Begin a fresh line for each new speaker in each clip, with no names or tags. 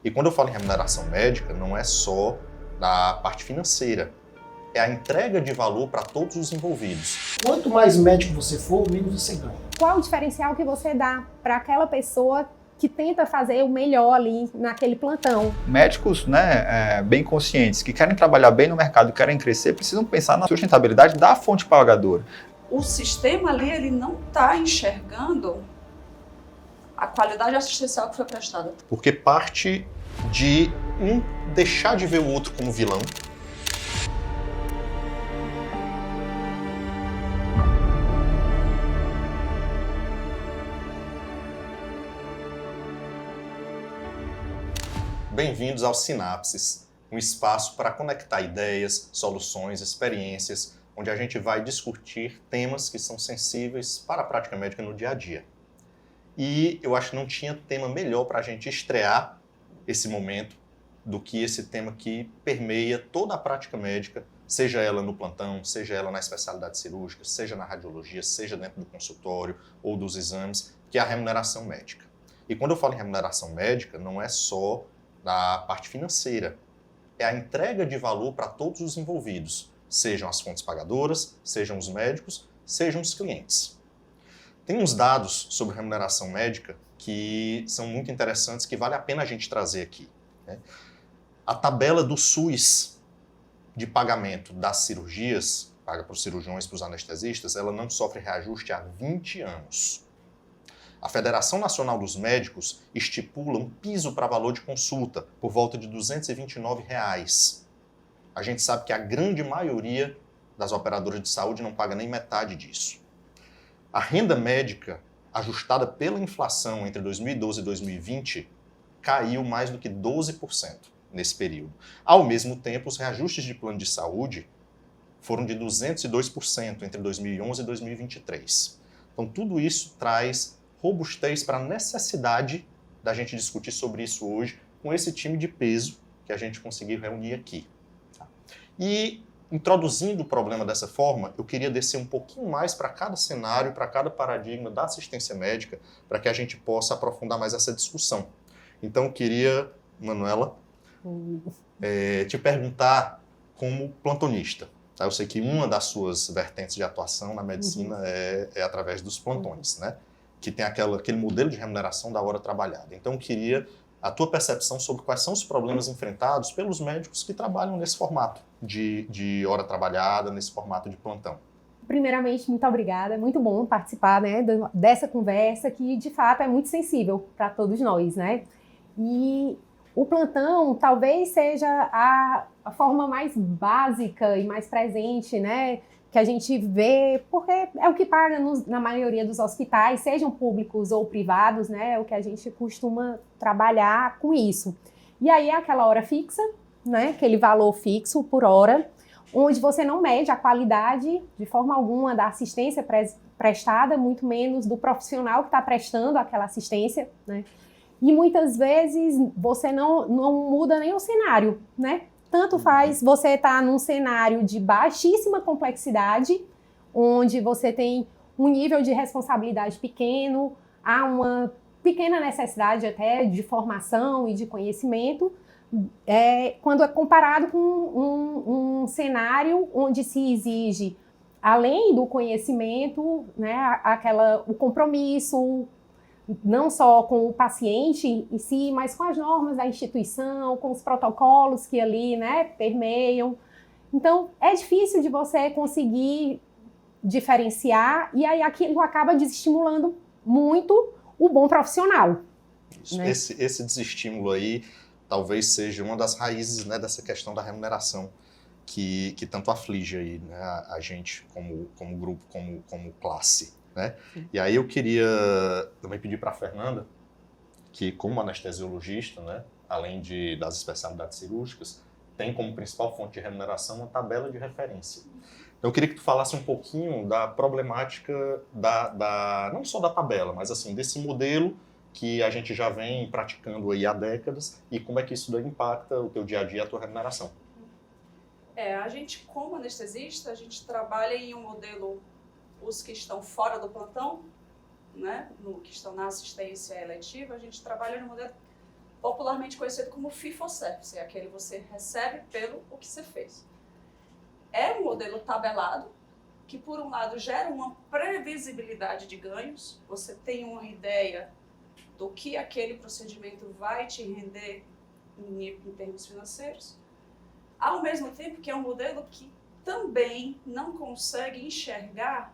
E quando eu falo em remuneração médica, não é só da parte financeira, é a entrega de valor para todos os envolvidos.
Quanto mais médico você for, menos você ganha.
Qual o diferencial que você dá para aquela pessoa que tenta fazer o melhor ali naquele plantão?
Médicos, bem conscientes, que querem trabalhar bem no mercado e querem crescer, precisam pensar na sustentabilidade da fonte pagadora.
O sistema ali, ele não está enxergando a qualidade assistencial que foi prestada.
Porque parte de um deixar de ver o outro como vilão. Bem-vindos ao Sinapses, um espaço para conectar ideias, soluções, experiências, onde a gente vai discutir temas que são sensíveis para a prática médica no dia a dia. E eu acho que não tinha tema melhor para a gente estrear esse momento do que esse tema que permeia toda a prática médica, seja ela no plantão, seja ela na especialidade cirúrgica, seja na radiologia, seja dentro do consultório ou dos exames, que é a remuneração médica. E quando eu falo em remuneração médica, não é só da parte financeira, é a entrega de valor para todos os envolvidos, sejam as fontes pagadoras, sejam os médicos, sejam os clientes. Tem uns dados sobre remuneração médica que são muito interessantes, que vale a pena a gente trazer aqui, né? A tabela do SUS de pagamento das cirurgias, paga para os cirurgiões, para os anestesistas, ela não sofre reajuste há 20 anos. A Federação Nacional dos Médicos estipula um piso para valor de consulta por volta de R$ 229. A gente sabe que a grande maioria das operadoras de saúde não paga nem metade disso. A renda médica, ajustada pela inflação entre 2012 e 2020, caiu mais do que 12% nesse período. Ao mesmo tempo, os reajustes de plano de saúde foram de 202% entre 2011 e 2023. Então, tudo isso traz robustez para a necessidade da gente discutir sobre isso hoje com esse time de peso que a gente conseguiu reunir aqui. E, introduzindo o problema dessa forma, eu queria descer um pouquinho mais para cada cenário, para cada paradigma da assistência médica, para que a gente possa aprofundar mais essa discussão. Então, eu queria, Manuela, te perguntar como plantonista. Eu sei que uma das suas vertentes de atuação na medicina é através dos plantões, né? Que tem aquele modelo de remuneração da hora trabalhada. Então, eu queria a tua percepção sobre quais são os problemas enfrentados pelos médicos que trabalham nesse formato de hora trabalhada, nesse formato de plantão.
Primeiramente, muito obrigada. É muito bom participar, né, dessa conversa que, de fato, é muito sensível para todos nós, né? E o plantão talvez seja a forma mais básica e mais presente, né, que a gente vê, porque é o que paga na maioria dos hospitais, sejam públicos ou privados, né, é o que a gente costuma trabalhar com isso. E aí é aquela hora fixa, né, aquele valor fixo por hora, onde você não mede a qualidade de forma alguma da assistência prestada, muito menos do profissional que está prestando aquela assistência, né, e muitas vezes você não muda nem o cenário, né? Tanto faz você estar num cenário de baixíssima complexidade, onde você tem um nível de responsabilidade pequeno, há uma pequena necessidade até de formação e de conhecimento, quando é comparado com um cenário onde se exige, além do conhecimento, né, o compromisso, não só com o paciente em si, mas com as normas da instituição, com os protocolos que ali, né, permeiam. Então, é difícil de você conseguir diferenciar e aí aquilo acaba desestimulando muito o bom profissional.
Isso,
né?
Esse desestímulo aí talvez seja uma das raízes, né, dessa questão da remuneração que tanto aflige aí, né, a gente como grupo, como classe. Né? E aí eu queria também pedir para a Fernanda, que como anestesiologista, né, além das especialidades cirúrgicas, tem como principal fonte de remuneração uma tabela de referência. Então eu queria que tu falasse um pouquinho da problemática não só da tabela, mas assim, desse modelo que a gente já vem praticando aí há décadas e como é que isso daí impacta o teu dia a dia, a tua remuneração.
A gente, como anestesista, a gente trabalha em um modelo, os que estão fora do plantão, né, que estão na assistência eletiva, a gente trabalha no modelo popularmente conhecido como fee for service, é aquele que você recebe pelo o que você fez. É um modelo tabelado, que por um lado gera uma previsibilidade de ganhos, você tem uma ideia do que aquele procedimento vai te render em termos financeiros, ao mesmo tempo que é um modelo que também não consegue enxergar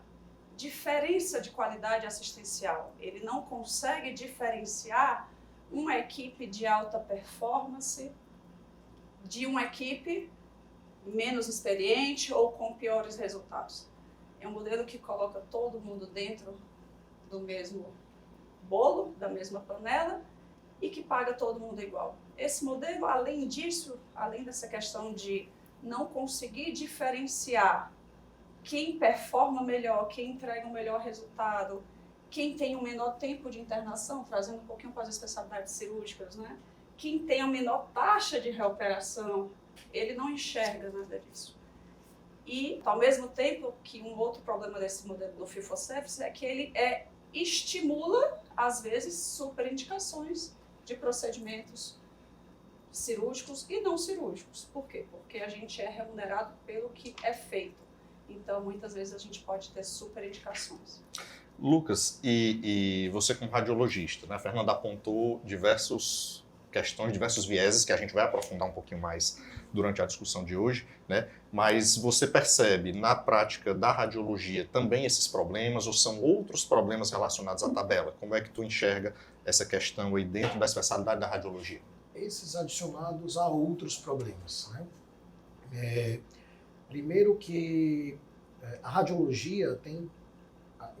diferença de qualidade assistencial. Ele não consegue diferenciar uma equipe de alta performance de uma equipe menos experiente ou com piores resultados. É um modelo que coloca todo mundo dentro do mesmo bolo, da mesma panela, e que paga todo mundo igual. Esse modelo, além disso, além dessa questão de não conseguir diferenciar quem performa melhor, quem entrega um melhor resultado, quem tem um menor tempo de internação, trazendo um pouquinho para as especialidades cirúrgicas, né? Quem tem a menor taxa de reoperação, ele não enxerga nada disso. E, ao mesmo tempo, que um outro problema desse modelo do fee for service é que ele estimula, às vezes, superindicações de procedimentos cirúrgicos e não cirúrgicos. Por quê? Porque a gente é remunerado pelo que é feito. Então, muitas vezes, a gente pode ter superindicações.
Lucas, e você como radiologista, né? A Fernanda apontou diversas questões, diversos vieses que a gente vai aprofundar um pouquinho mais durante a discussão de hoje, né? Mas você percebe na prática da radiologia também esses problemas ou são outros problemas relacionados à tabela? Como é que tu enxerga essa questão aí dentro da especialidade da radiologia?
Esses adicionados a outros problemas, né? Primeiro que a radiologia tem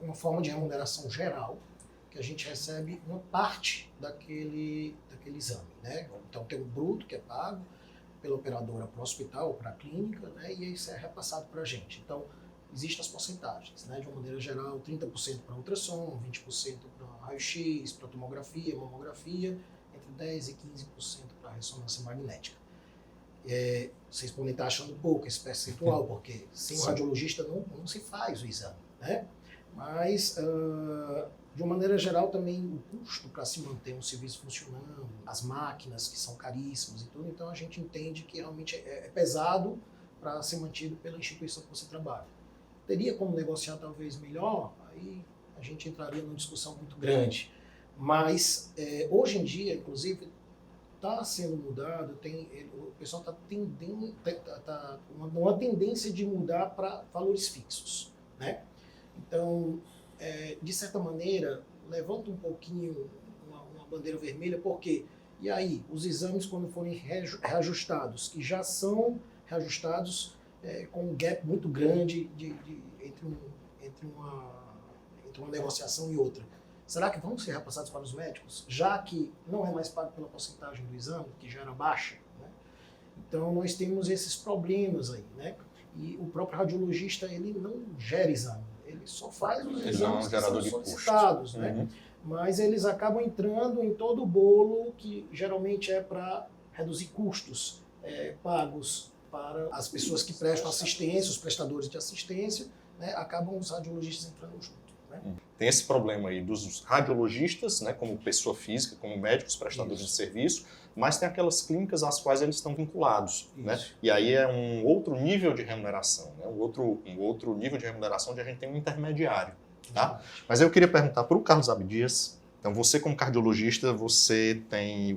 uma forma de remuneração geral, que a gente recebe uma parte daquele exame, né? Então tem o bruto que é pago pela operadora para o hospital ou para a clínica, né? E isso é repassado para a gente. Então existem as porcentagens, né? De uma maneira geral, 30% para ultrassom, 20% para raio-x, para tomografia, mamografia, entre 10% e 15% para ressonância magnética. Vocês podem estar achando pouco esse percentual, porque sem o radiologista não se faz o exame, né? Mas, de uma maneira geral, também o custo para se manter um serviço funcionando, as máquinas que são caríssimas e tudo, então a gente entende que realmente é pesado para ser mantido pela instituição que você trabalha. Teria como negociar talvez melhor, aí a gente entraria numa discussão muito grande. Mas, hoje em dia, inclusive, está sendo mudado, o pessoal está tendendo, uma tendência de mudar para valores fixos, né? Então, de certa maneira, levanta um pouquinho uma bandeira vermelha, porque, e aí, os exames quando forem reajustados, que já são reajustados com um gap muito grande entre uma negociação e outra, será que vão ser repassados para os médicos, já que não é mais pago pela porcentagem do exame, que já era baixa, né? Então, nós temos esses problemas aí, né? E o próprio radiologista, ele não gera exame, ele só faz os exames que são solicitados, né?
Uhum.
Mas eles acabam entrando em todo o bolo que geralmente é para reduzir custos pagos para as pessoas que prestam assistência, os prestadores de assistência, né? Acabam os radiologistas entrando junto.
Tem esse problema aí dos radiologistas, né, como pessoa física, como médicos, prestadores de serviço, mas tem aquelas clínicas às quais eles estão vinculados, né? E aí é um outro nível de remuneração, né? Um outro nível de remuneração onde a gente tem um intermediário, tá? Mas eu queria perguntar para o Carlos Abdias, então você como cardiologista, você tem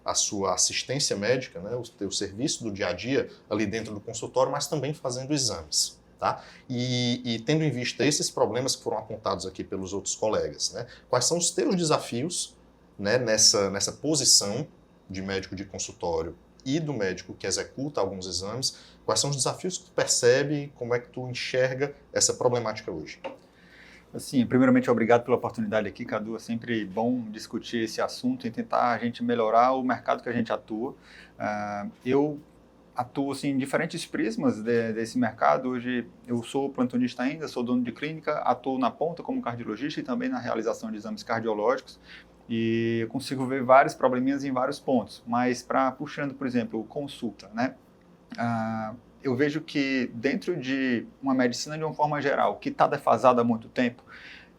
a sua assistência médica, né, o teu serviço do dia a dia ali dentro do consultório, mas também fazendo exames. Tá? E tendo em vista esses problemas que foram apontados aqui pelos outros colegas, né? Quais são os teus desafios, né, nessa posição de médico de consultório e do médico que executa alguns exames? Quais são os desafios que tu percebe, como é que tu enxerga essa problemática hoje?
Assim, primeiramente, obrigado pela oportunidade aqui, Cadu. É sempre bom discutir esse assunto e tentar a gente melhorar o mercado que a gente atua. Eu atuo assim, em diferentes prismas desse mercado. Hoje eu sou plantonista ainda, sou dono de clínica, atuo na ponta como cardiologista e também na realização de exames cardiológicos e eu consigo ver vários probleminhas em vários pontos, mas puxando, por exemplo, consulta, né? Eu vejo que dentro de uma medicina de uma forma geral, que está defasada há muito tempo,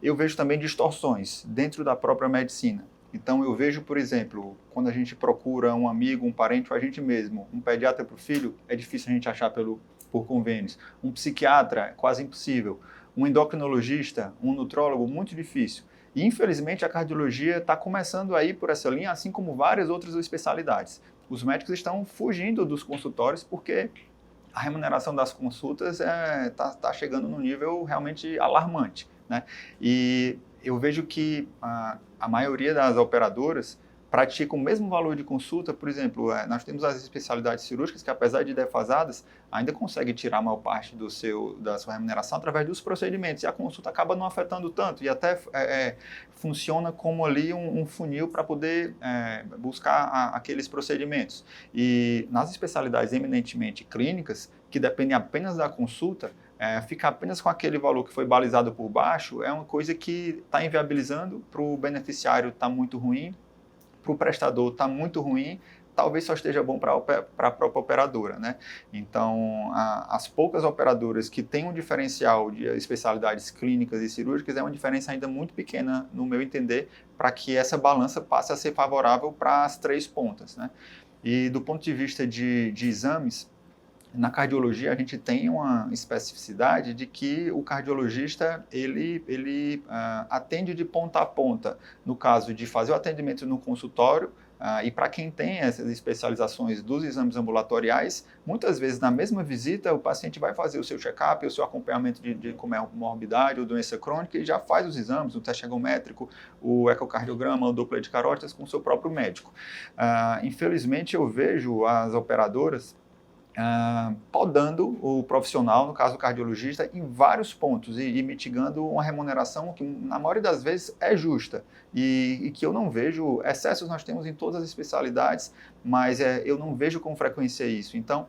eu vejo também distorções dentro da própria medicina. Então, eu vejo, por exemplo, quando a gente procura um amigo, um parente ou a gente mesmo, um pediatra para o filho, é difícil a gente achar por convênios. Um psiquiatra, é quase impossível. Um endocrinologista, um nutrólogo, muito difícil. E, infelizmente, a cardiologia está começando a ir por essa linha, assim como várias outras especialidades. Os médicos estão fugindo dos consultórios porque a remuneração das consultas está chegando num nível realmente alarmante, né? E eu vejo que a maioria das operadoras pratica o mesmo valor de consulta. Por exemplo, nós temos as especialidades cirúrgicas que, apesar de defasadas, ainda conseguem tirar a maior parte da sua remuneração através dos procedimentos, e a consulta acaba não afetando tanto, e até funciona como ali um funil para poder buscar aqueles procedimentos. E nas especialidades eminentemente clínicas, que dependem apenas da consulta, ficar apenas com aquele valor que foi balizado por baixo é uma coisa que está inviabilizando. Para o beneficiário está muito ruim, para o prestador está muito ruim, talvez só esteja bom para a própria operadora, né? Então, as poucas operadoras que têm um diferencial de especialidades clínicas e cirúrgicas é uma diferença ainda muito pequena, no meu entender, para que essa balança passe a ser favorável para as três pontas, né? E do ponto de vista de exames, na cardiologia a gente tem uma especificidade de que o cardiologista ele atende de ponta a ponta, no caso de fazer o atendimento no consultório, e para quem tem essas especializações dos exames ambulatoriais, muitas vezes na mesma visita o paciente vai fazer o seu check-up, o seu acompanhamento de comorbidade ou doença crônica, e já faz os exames, o teste ergométrico, o ecocardiograma, o Doppler de carótidas com o seu próprio médico. Infelizmente eu vejo as operadoras podando o profissional, no caso o cardiologista, em vários pontos e mitigando uma remuneração que, na maioria das vezes, é justa e que eu não vejo. Excessos nós temos em todas as especialidades, mas eu não vejo com frequência isso. Então,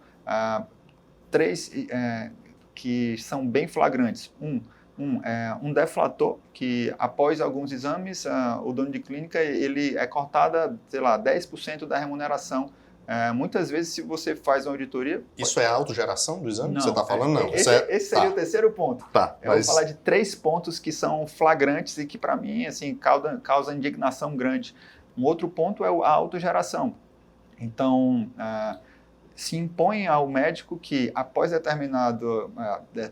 três que são bem flagrantes. Um deflator, que após alguns exames, o dono de clínica ele é cortada, sei lá, 10% da remuneração. Muitas vezes, se você faz uma auditoria...
Isso é a autogeração do exame
Não,
que você está falando? Não.
Esse seria o terceiro ponto. Eu vou falar de 3 pontos que são flagrantes e que, para mim, assim, causa indignação grande. Um outro ponto é a autogeração. Então, se impõe ao médico que, após determinado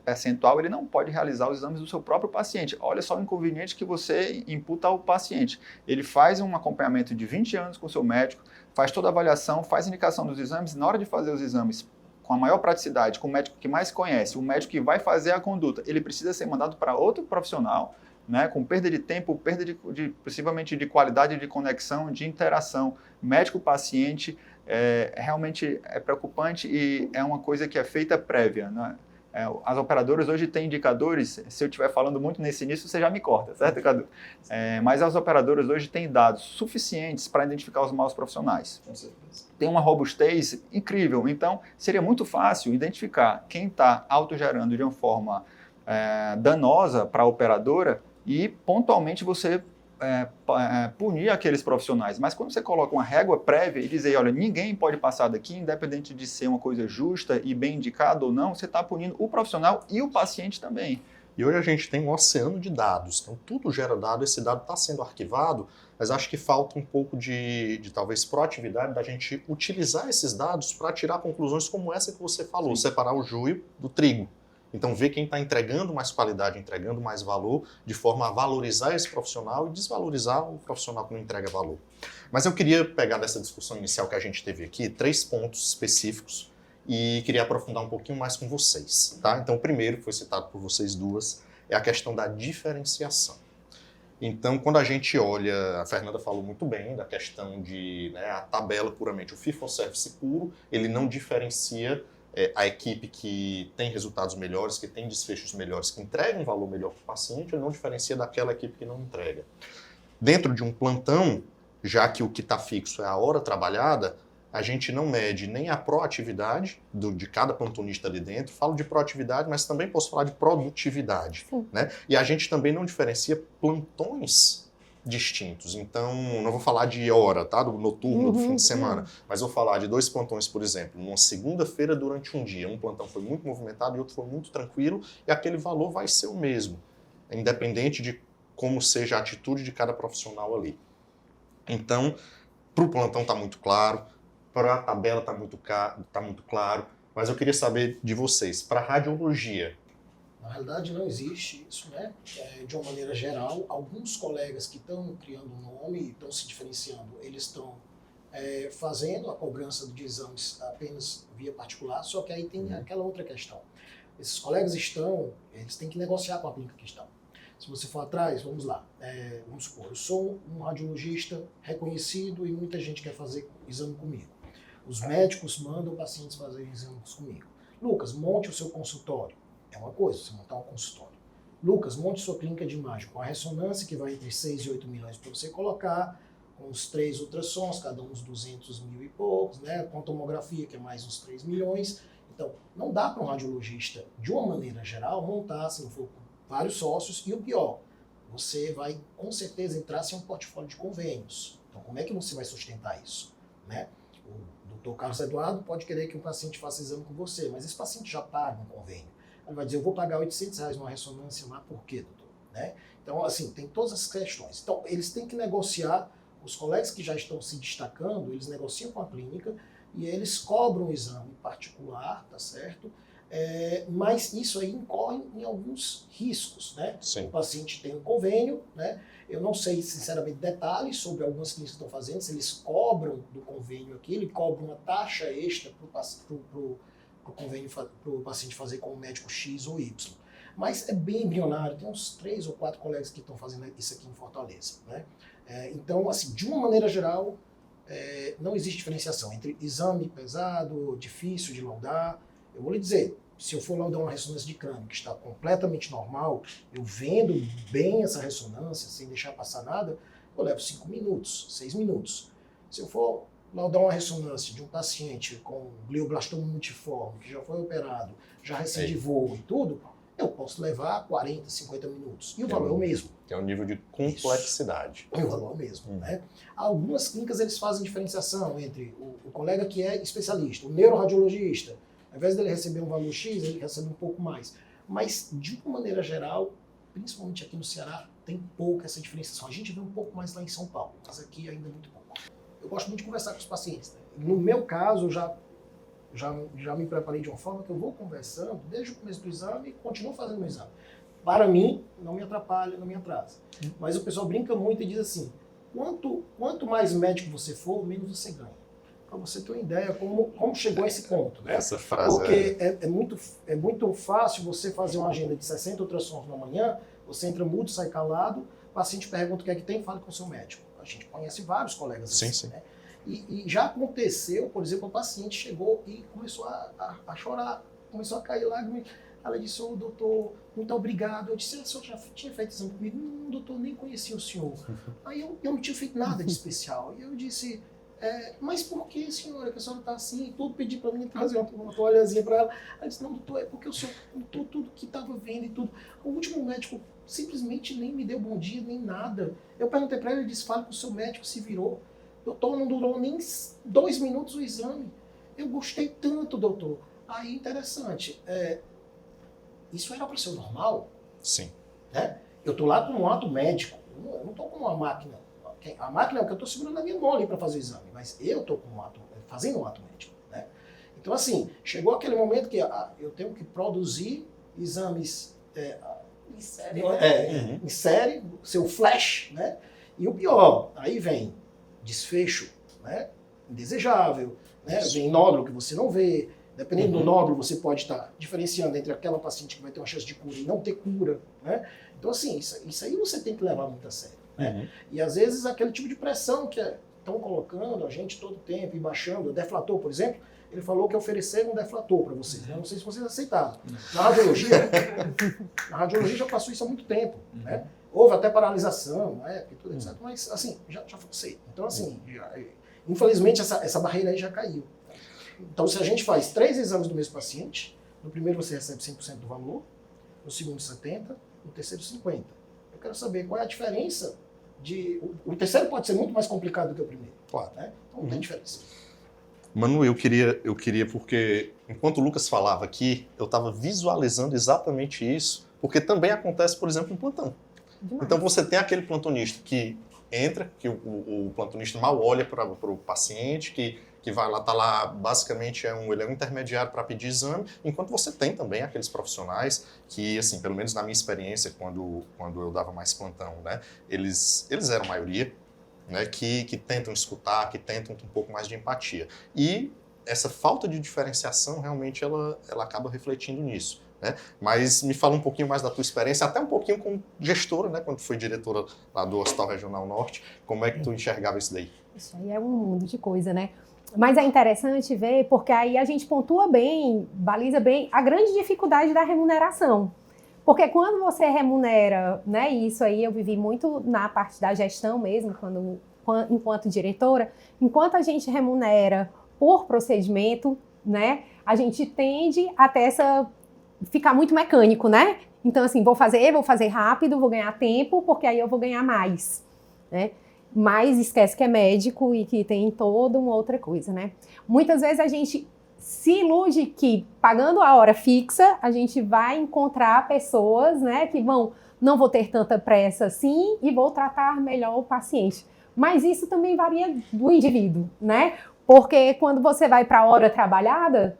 percentual, ele não pode realizar os exames do seu próprio paciente. Olha só o inconveniente que você imputa ao paciente. Ele faz um acompanhamento de 20 anos com o seu médico, faz toda a avaliação, faz indicação dos exames, na hora de fazer os exames com a maior praticidade, com o médico que mais conhece, o médico que vai fazer a conduta, ele precisa ser mandado para outro profissional, né, com perda de tempo, perda possivelmente de qualidade de conexão, de interação médico-paciente. Realmente é preocupante e é uma coisa que é feita prévia, né? As operadoras hoje têm indicadores, se eu estiver falando muito nesse início, você já me corta, certo, Cadu? Mas as operadoras hoje têm dados suficientes para identificar os maus profissionais.
Com certeza.
Tem uma robustez incrível, então seria muito fácil identificar quem está autogerando de uma forma danosa para a operadora e pontualmente você punir aqueles profissionais. Mas quando você coloca uma régua prévia e dizer, olha, ninguém pode passar daqui, independente de ser uma coisa justa e bem indicada ou não, você está punindo o profissional e o paciente também.
E hoje a gente tem um oceano de dados, então tudo gera dado, esse dado está sendo arquivado, mas acho que falta um pouco de talvez proatividade da gente utilizar esses dados para tirar conclusões como essa que você falou,
Sim.
separar o joio do trigo. Então, ver quem está entregando mais qualidade, entregando mais valor, de forma a valorizar esse profissional e desvalorizar o profissional que não entrega valor. Mas eu queria pegar dessa discussão inicial que a gente teve aqui, 3 pontos específicos e queria aprofundar um pouquinho mais com vocês. Tá? Então, o primeiro, que foi citado por vocês duas, é a questão da diferenciação. Então, quando a gente olha, a Fernanda falou muito bem da questão de a tabela puramente, o fee-for-service puro, ele não diferencia a equipe que tem resultados melhores, que tem desfechos melhores, que entrega um valor melhor para o paciente, ele não diferencia daquela equipe que não entrega. Dentro de um plantão, já que o que está fixo é a hora trabalhada, a gente não mede nem a proatividade de cada plantonista ali dentro. Falo de proatividade, mas também posso falar de produtividade. Né? E a gente também não diferencia plantões distintos. Então, não vou falar de hora, tá? Do noturno, do fim de semana, mas vou falar de 2 plantões, por exemplo, numa segunda-feira durante um dia. Um plantão foi muito movimentado e outro foi muito tranquilo, e aquele valor vai ser o mesmo, independente de como seja a atitude de cada profissional ali. Então, para o plantão está muito claro, para a tabela está muito claro, mas eu queria saber de vocês, para a radiologia.
Na realidade, não existe isso, né? De uma maneira geral, alguns colegas que estão criando um nome e estão se diferenciando, eles estão fazendo a cobrança de exames apenas via particular, só que aí tem aquela outra questão. Esses colegas eles têm que negociar com a clínica que estão. Se você for atrás, vamos lá, vamos supor, eu sou um radiologista reconhecido e muita gente quer fazer exame comigo. Os médicos mandam pacientes fazerem exames comigo. Lucas, monte o seu consultório. É uma coisa, você montar um consultório. Lucas, monte sua clínica de imagem com a ressonância, que vai entre 6 e 8 milhões para você colocar, com os 3 ultrassons, cada um uns 200 mil e poucos, né? Com tomografia, que é mais uns 3 milhões. Então, não dá para um radiologista, de uma maneira geral, montar, se não for com vários sócios, e o pior, você vai com certeza entrar sem um portfólio de convênios. Então, como é que você vai sustentar isso? Né? O doutor Carlos Eduardo pode querer que um paciente faça exame com você, mas esse paciente já paga um convênio. Ele vai dizer, eu vou pagar R$800 numa ressonância lá, por quê, doutor? Né? Então, assim, tem todas as questões. Então, eles têm que negociar, os colegas que já estão se destacando, eles negociam com a clínica e eles cobram o exame particular, tá certo? Mas isso aí incorre em alguns riscos, né?
Sim.
O paciente tem um convênio, né? Eu não sei, sinceramente, detalhes sobre algumas clínicas que estão fazendo, se eles cobram do convênio aqui, ele cobra uma taxa extra para o paciente fazer com o médico X ou Y. Mas é bem embrionário, tem uns 3 ou 4 colegas que estão fazendo isso aqui em Fortaleza, né? Então, assim, de uma maneira geral, não existe diferenciação entre exame pesado, difícil de laudar. Eu vou lhe dizer, se eu for laudar uma ressonância de crânio que está completamente normal, eu vendo bem essa ressonância, sem deixar passar nada, eu levo 5 minutos, 6 minutos. Se eu for laudar uma ressonância de um paciente com glioblastoma multiforme, que já foi operado, já recidivou e tudo, eu posso levar 40, 50 minutos. E o valor é o mesmo.
Que é um nível de complexidade.
E o valor é o mesmo. Né? Algumas clínicas eles fazem diferenciação entre o colega que é especialista, o neuroradiologista. Ao invés dele receber um valor X, ele recebe um pouco mais. Mas, de uma maneira geral, principalmente aqui no Ceará, tem pouca essa diferenciação. A gente vê um pouco mais lá em São Paulo, mas aqui ainda é muito pouco. Eu gosto muito de conversar com os pacientes. Né? No meu caso, já me preparei de uma forma que eu vou conversando desde o começo do exame e continuo fazendo o exame. Para mim, não me atrapalha, não me atrasa. Mas o pessoal brinca muito e diz assim, quanto mais médico você for, menos você ganha. Para você ter uma ideia como chegou a esse ponto. Né?
Essa frase
porque é muito fácil você fazer uma agenda de 60 ultrassons na manhã, você entra mudo, sai calado, o paciente pergunta o que é que tem, fala com o seu médico. A gente conhece vários colegas assim.
Sim.
Né? E já aconteceu, por exemplo, o paciente chegou e começou a chorar, começou a cair lágrimas. Ela disse, doutor, muito obrigado. Eu disse, o senhor já tinha feito exame comigo? Não, doutor, nem conhecia o senhor. Aí eu não tinha feito nada de especial. E eu disse, mas por que, senhora, que a senhora está assim? Tudo pedi para mim trazer uma toalhazinha para ela. Ela disse, não, doutor, é porque o senhor contou tudo que estava vendo e tudo. O último médico simplesmente nem me deu bom dia, nem nada. Eu perguntei para ele, ele disse, fala com o seu médico, se virou. Doutor, não durou nem 2 minutos o exame. Eu gostei tanto, doutor. Aí, interessante. Isso era para ser normal?
Sim.
Né? Eu estou lá com um ato médico. Eu não estou com uma máquina. A máquina é o que eu estou segurando na minha mão ali para fazer o exame. Mas eu estou fazendo um ato médico. Né? Então, assim, chegou aquele momento que eu tenho que produzir exames
Em série, né?
em série, seu flash, né? E o pior, aí vem desfecho, né? Indesejável, né? Vem nódulo que você não vê. Dependendo do nódulo, você pode estar diferenciando entre aquela paciente que vai ter uma chance de cura e não ter cura, né? Então, assim, isso aí você tem que levar muito a sério, né? E às vezes aquele tipo de pressão que estão colocando a gente todo tempo e baixando, o deflator, por exemplo, ele falou que ofereceram um deflator para vocês, né? Não sei se vocês aceitaram. Na radiologia já passou isso há muito tempo, né? Houve até paralisação, né? E tudo, etc. Mas, assim, já foi aceito. Então, assim, infelizmente essa barreira aí já caiu. Então, se a gente faz 3 exames do mesmo paciente, no primeiro você recebe 100% do valor, no segundo 70%, no terceiro 50%. Eu quero saber qual é a diferença o terceiro pode ser muito mais complicado do que o primeiro.
Claro.
Né? Então, não tem diferença.
Manu, eu queria porque enquanto o Lucas falava aqui, eu estava visualizando exatamente isso, porque também acontece, por exemplo, no plantão.
Demais.
Então você tem aquele plantonista que entra, que o plantonista mal olha para o paciente, que vai lá, tá lá, basicamente ele é um intermediário para pedir exame, enquanto você tem também aqueles profissionais que, assim, pelo menos na minha experiência, quando eu dava mais plantão, né, eles eram a maioria, né, que tentam escutar, que tentam um pouco mais de empatia. E essa falta de diferenciação, realmente, ela acaba refletindo nisso. Né? Mas me fala um pouquinho mais da tua experiência, até um pouquinho como gestora, né, quando tu foi diretora lá do Hospital Regional Norte, como é que tu enxergava isso daí?
Isso aí é um mundo de coisa, né? Mas é interessante ver, porque aí a gente pontua bem, baliza bem a grande dificuldade da remuneração. Porque quando você remunera, né, isso aí eu vivi muito na parte da gestão mesmo, enquanto diretora, enquanto a gente remunera por procedimento, né, a gente tende a ter ficar muito mecânico, né? Então, assim, vou fazer rápido, vou ganhar tempo, porque aí eu vou ganhar mais, né? Mas esquece que é médico e que tem toda uma outra coisa, né? Muitas vezes a gente se ilude que, pagando a hora fixa, a gente vai encontrar pessoas, né, que não vou ter tanta pressa assim e vou tratar melhor o paciente. Mas isso também varia do indivíduo, né? Porque quando você vai para a hora trabalhada,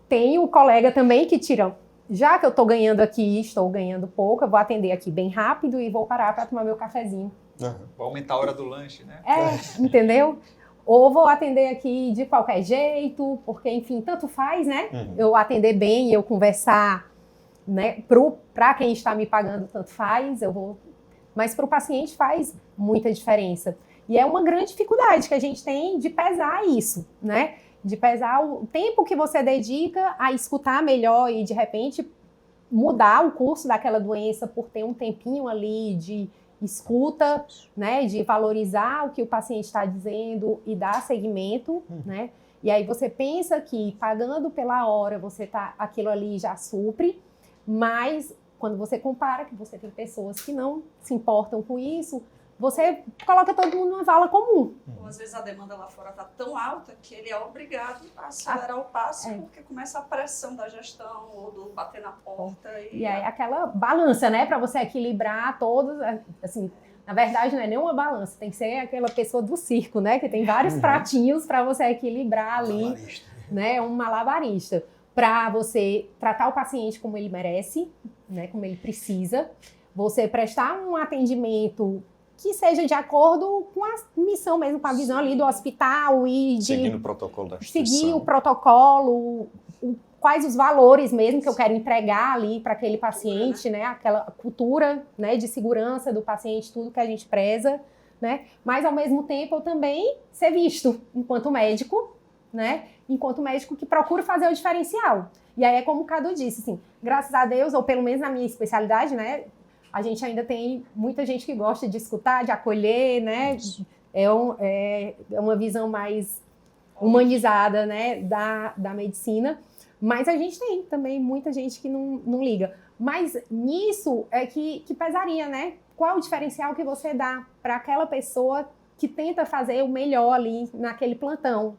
tem o colega também que tira, já que eu estou ganhando aqui, estou ganhando pouco, eu vou atender aqui bem rápido e vou parar para tomar meu cafezinho.
Vou aumentar a hora do lanche, né?
Entendeu? Ou vou atender aqui de qualquer jeito, porque, enfim, tanto faz, né? Eu atender bem e eu conversar, né? Para quem está me pagando, tanto faz, mas para o paciente faz muita diferença. E é uma grande dificuldade que a gente tem de pesar isso, né? De pesar o tempo que você dedica a escutar melhor e, de repente, mudar o curso daquela doença por ter um tempinho ali de escuta, né, de valorizar o que o paciente está dizendo e dar seguimento, né? E aí você pensa que pagando pela hora aquilo ali já supre, mas quando você compara que você tem pessoas que não se importam com isso, você coloca todo mundo numa vala comum.
Ou às vezes a demanda lá fora está tão alta que ele é obrigado a acelerar o passo, porque começa a pressão da gestão ou do bater na porta.
E aí aquela balança, né, para você equilibrar todos, assim, na verdade não é nem uma balança, tem que ser aquela pessoa do circo, né, que tem vários pratinhos para você equilibrar ali, né, um malabarista, para você tratar o paciente como ele merece, né, como ele precisa, você prestar um atendimento que seja de acordo com a missão mesmo, com a visão ali do hospital e de...
Seguindo o protocolo da instituição.
Seguir o protocolo, quais os valores mesmo que eu quero entregar ali para aquele paciente, né? Aquela cultura, né, de segurança do paciente, tudo que a gente preza, né? Mas, ao mesmo tempo, eu também ser visto enquanto médico, né? Enquanto médico que procura fazer o diferencial. E aí é como o Cadu disse, assim, graças a Deus, ou pelo menos na minha especialidade, né? A gente ainda tem muita gente que gosta de escutar, de acolher, né? É uma visão mais humanizada, né, da medicina. Mas a gente tem também muita gente que não liga. Mas nisso é que pesaria, né? Qual o diferencial que você dá para aquela pessoa que tenta fazer o melhor ali naquele plantão,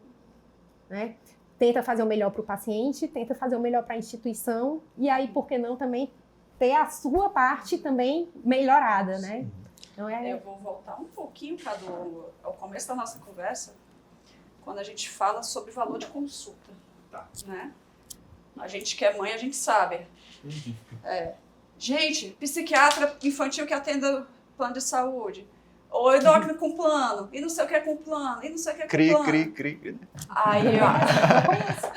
né? Tenta fazer o melhor para o paciente, tenta fazer o melhor para a instituição. E aí, por que não também ter a sua parte também melhorada, né? Então,
Eu vou voltar um pouquinho, Cadu, ao começo da nossa conversa, quando a gente fala sobre valor de consulta, né? A gente que é mãe, a gente sabe. Gente, psiquiatra infantil que atenda plano de saúde, ou endócrino com plano, e não sei o que é com plano, e não sei o que é com plano.
Cri.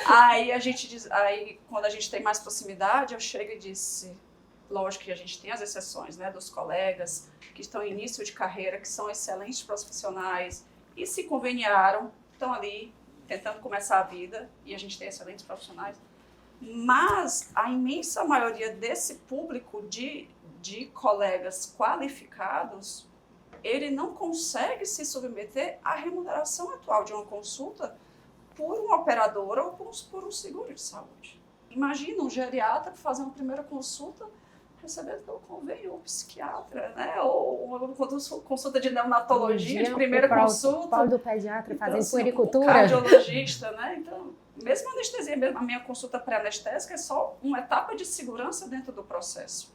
Aí a gente diz, aí quando a gente tem mais proximidade, eu chego e disse... Lógico que a gente tem as exceções, né, dos colegas que estão em início de carreira, que são excelentes profissionais e se conveniaram, estão ali tentando começar a vida e a gente tem excelentes profissionais. Mas a imensa maioria desse público de colegas qualificados, ele não consegue se submeter à remuneração atual de uma consulta por uma operadora ou por um seguro de saúde. Imagina um geriatra fazer uma primeira consulta recebendo pelo convênio, ou psiquiatra, né? Ou uma consulta de neonatologia, de primeira consulta.
O pau do pediatra fazendo
assim,
puericultura.
O cardiologista, né? Então, mesmo a anestesia, mesmo a minha consulta pré-anestésica é só uma etapa de segurança dentro do processo.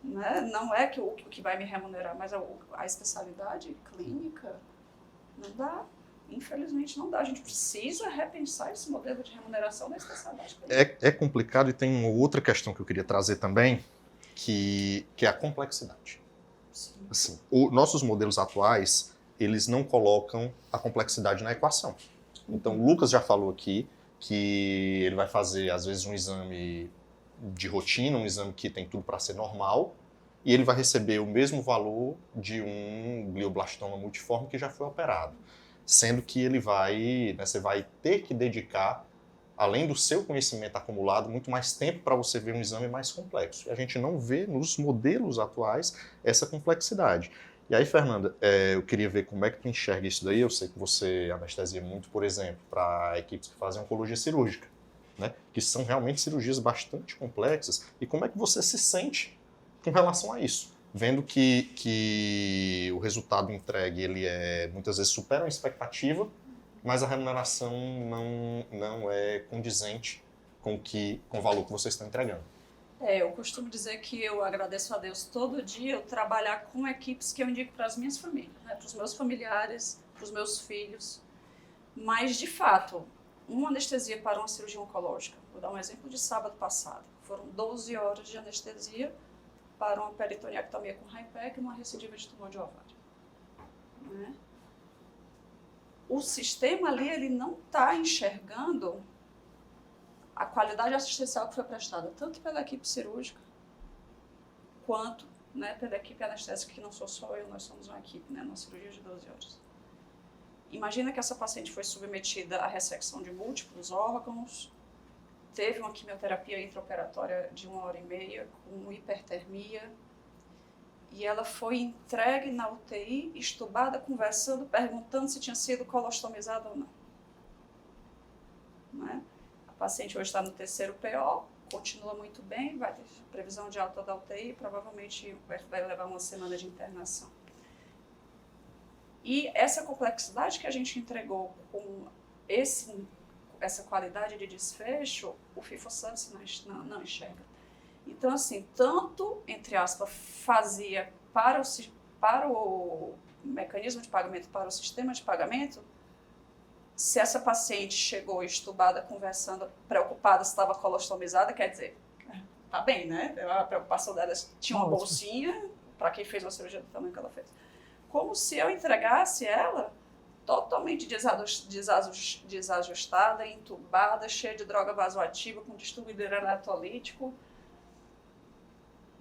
né? Não é que o que vai me remunerar, mas a especialidade clínica não dá. Infelizmente não dá. A gente precisa repensar esse modelo de remuneração da especialidade clínica.
É complicado e tem uma outra questão que eu queria trazer também, que é a complexidade.
Sim.
Assim, nossos modelos atuais, eles não colocam a complexidade na equação. Então, o Lucas já falou aqui que ele vai fazer, às vezes, um exame de rotina, um exame que tem tudo para ser normal, e ele vai receber o mesmo valor de um glioblastoma multiforme que já foi operado. Sendo que ele vai, né, você vai ter que dedicar, além do seu conhecimento acumulado, muito mais tempo para você ver um exame mais complexo. E a gente não vê nos modelos atuais essa complexidade. E aí, Fernanda, eu queria ver como é que tu enxerga isso daí. Eu sei que você anestesia muito, por exemplo, para equipes que fazem oncologia cirúrgica, né? Que são realmente cirurgias bastante complexas. E como é que você se sente com relação a isso? Vendo que o resultado entregue, ele muitas vezes supera a expectativa, mas a remuneração não é condizente com o valor que você está entregando.
Eu costumo dizer que eu agradeço a Deus todo dia eu trabalhar com equipes que eu indico para as minhas famílias, né? Para os meus familiares, para os meus filhos. Mas, de fato, uma anestesia para uma cirurgia oncológica, vou dar um exemplo de sábado passado, foram 12 horas de anestesia para uma peritoniectomia com HIPEC e uma recidiva de tumor de ovário. Né? O sistema ali, ele não está enxergando a qualidade assistencial que foi prestada, tanto pela equipe cirúrgica, quanto, né, pela equipe anestésica, que não sou só eu, nós somos uma equipe, né, numa cirurgia de 12 horas. Imagina que essa paciente foi submetida à ressecção de múltiplos órgãos, teve uma quimioterapia intraoperatória de 1h30, com hipertermia, e ela foi entregue na UTI, estubada, conversando, perguntando se tinha sido colostomizada ou não. Né? A paciente hoje está no 3º PO, continua muito bem, vai ter previsão de alta da UTI, provavelmente vai levar uma semana de internação. E essa complexidade que a gente entregou com essa qualidade de desfecho, o fee-for-service não enxerga. Então, assim, tanto, entre aspas, fazia para o mecanismo de pagamento, para o sistema de pagamento, se essa paciente chegou estubada, conversando, preocupada se estava colostomizada, quer dizer, tá bem, né? A preocupação dela tinha uma bolsinha para quem fez uma cirurgia do tamanho que ela fez. Como se eu entregasse ela totalmente desajustada, entubada, cheia de droga vasoativa, com distúrbio eletrolítico.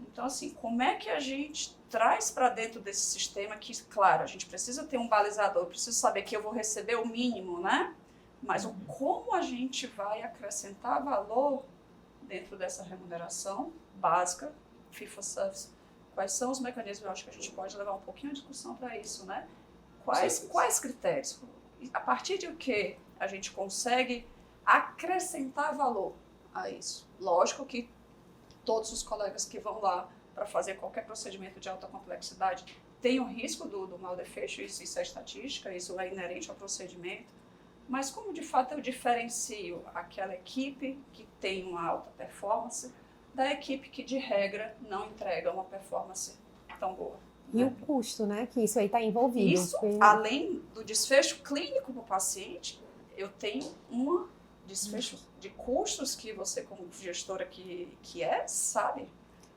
Então, assim, como é que a gente traz para dentro desse sistema que, claro, a gente precisa ter um balizador, precisa saber que eu vou receber o mínimo, né? Mas como a gente vai acrescentar valor dentro dessa remuneração básica, fee-for-service? Quais são os mecanismos? Eu acho que a gente pode levar um pouquinho de discussão para isso, né? Quais critérios? A partir de que a gente consegue acrescentar valor a isso? Lógico que todos os colegas que vão lá para fazer qualquer procedimento de alta complexidade têm o risco do mal desfecho, isso é estatística, isso é inerente ao procedimento, mas como de fato eu diferencio aquela equipe que tem uma alta performance da equipe que de regra não entrega uma performance tão boa?
E o custo, né? Que isso aí está envolvido.
Isso, além do desfecho clínico para o paciente, eu tenho um desfecho de custos que você, como gestora que sabe.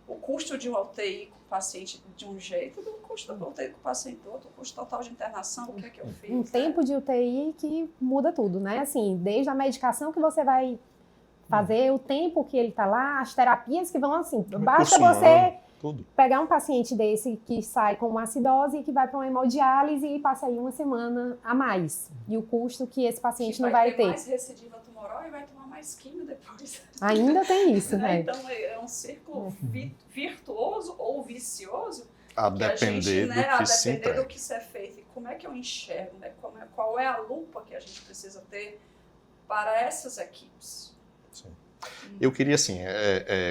O custo de uma UTI com o paciente de um jeito, do custo da UTI com o paciente do outro, o custo total de internação, o que é que eu fiz.
Um tempo de UTI que muda tudo, né? Assim, desde a medicação que você vai fazer, o tempo que ele está lá, as terapias que vão assim. Basta você pegar um paciente desse que sai com uma acidose e que vai para uma hemodiálise e passa aí uma semana a mais. E o custo que esse paciente não vai ter.
Mais recidiva tumoral e vai tomar mais quimio depois.
Ainda tem isso, né?
Então é um círculo virtuoso ou vicioso
a depender
do que se é feito. E como é que eu enxergo, né? Qual é a lupa que a gente precisa ter para essas equipes?
Sim. Eu queria, assim,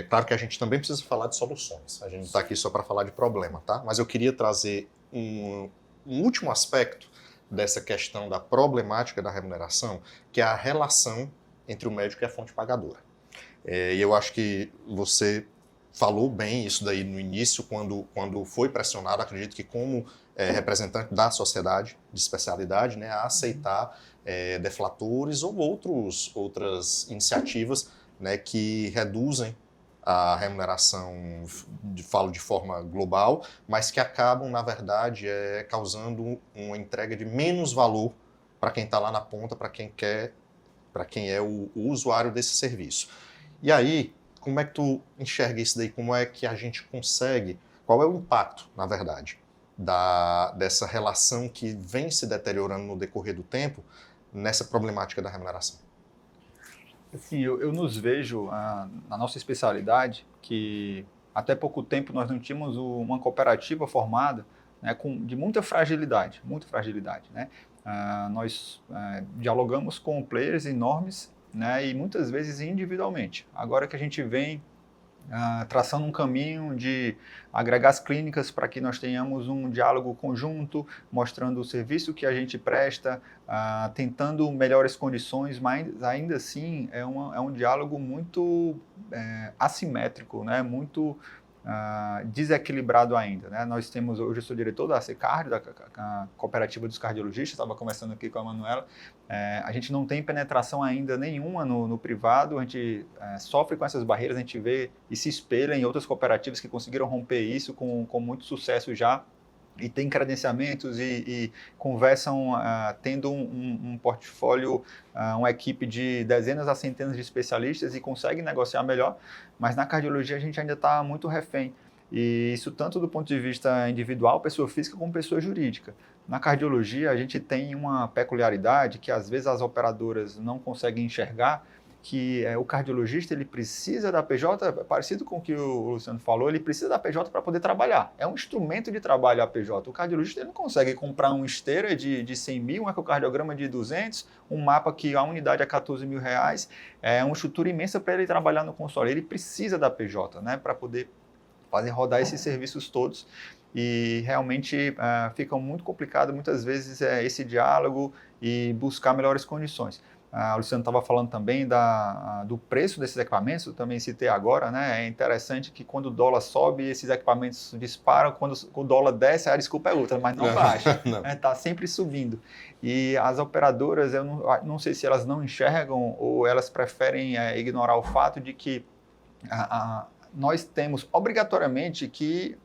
claro que a gente também precisa falar de soluções. A gente não está aqui só para falar de problema, tá? Mas eu queria trazer um último aspecto dessa questão da problemática da remuneração, que é a relação entre o médico e a fonte pagadora. E eu acho que você falou bem isso daí no início, quando foi pressionado, acredito que como representante da sociedade de especialidade, né, a aceitar deflatores ou outras iniciativas, né, que reduzem a remuneração, falo de forma global, mas que acabam, na verdade, causando uma entrega de menos valor para quem está lá na ponta, para quem é o usuário desse serviço. E aí, como é que tu enxerga isso daí? Como é que a gente consegue? Qual é o impacto, na verdade, dessa relação que vem se deteriorando no decorrer do tempo nessa problemática da remuneração?
Assim, eu nos vejo na nossa especialidade que até pouco tempo nós não tínhamos uma cooperativa formada, né, de muita fragilidade, né? Nós dialogamos com players enormes, né, e muitas vezes individualmente. Agora que a gente vem traçando um caminho de agregar as clínicas para que nós tenhamos um diálogo conjunto, mostrando o serviço que a gente presta, tentando melhores condições, mas ainda assim é um diálogo muito assimétrico, né? Muito desequilibrado ainda, né? Nós temos, hoje eu sou diretor da ACCardio, da Cooperativa dos Cardiologistas, estava conversando aqui com a Manuela, a gente não tem penetração ainda nenhuma no privado, a gente sofre com essas barreiras, a gente vê e se espelha em outras cooperativas que conseguiram romper isso com muito sucesso já, e tem credenciamentos e conversam tendo um portfólio, uma equipe de dezenas a centenas de especialistas e conseguem negociar melhor, mas na cardiologia a gente ainda está muito refém. E isso tanto do ponto de vista individual, pessoa física, como pessoa jurídica. Na cardiologia a gente tem uma peculiaridade que às vezes as operadoras não conseguem enxergar, que o cardiologista ele precisa da PJ, parecido com o que o Luciano falou, ele precisa da PJ para poder trabalhar. É um instrumento de trabalho a PJ. O cardiologista ele não consegue comprar uma esteira de 100 mil, um ecocardiograma de 200, um mapa que a unidade é 14 mil reais, é uma estrutura imensa para ele trabalhar no consultório. Ele precisa da PJ, né, para poder fazer rodar esses serviços todos. E realmente fica muito complicado muitas vezes esse diálogo e buscar melhores condições. O Luciano estava falando também do preço desses equipamentos, eu também citei agora, né? É interessante que quando o dólar sobe, esses equipamentos disparam, quando o dólar desce, a desculpa é outra, mas não baixa, está sempre subindo. E as operadoras, eu não sei se elas não enxergam ou elas preferem ignorar o fato de que nós temos obrigatoriamente que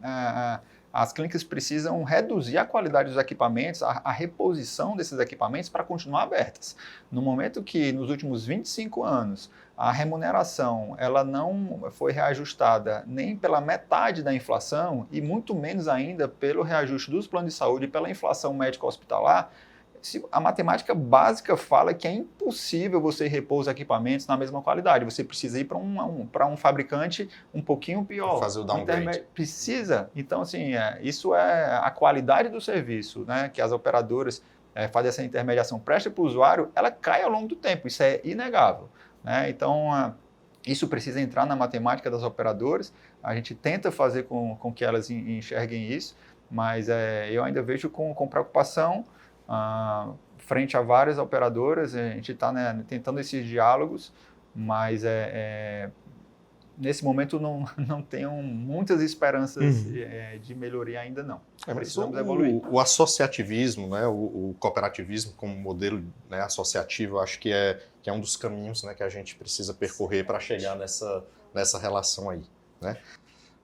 as clínicas precisam reduzir a qualidade dos equipamentos, a reposição desses equipamentos para continuar abertas. No momento que, nos últimos 25 anos, a remuneração ela não foi reajustada nem pela metade da inflação e muito menos ainda pelo reajuste dos planos de saúde e pela inflação médica hospitalar, a matemática básica fala que é impossível você repor os equipamentos na mesma qualidade. Você precisa ir para um fabricante um pouquinho pior.
Fazer o downgrade.
Precisa. Então, assim, isso é a qualidade do serviço, né, que as operadoras fazem essa intermediação, presta para o usuário, ela cai ao longo do tempo. Isso é inegável, né? Então, isso precisa entrar na matemática das operadoras. A gente tenta fazer com que elas enxerguem isso, mas eu ainda vejo com preocupação frente a várias operadoras. A gente está tentando esses diálogos, mas nesse momento não tenho muitas esperanças de melhoria ainda não. Precisamos evoluir.
O associativismo, né, o cooperativismo como modelo, né, associativo, acho que é um dos caminhos, né, que a gente precisa percorrer para chegar nessa relação aí, né?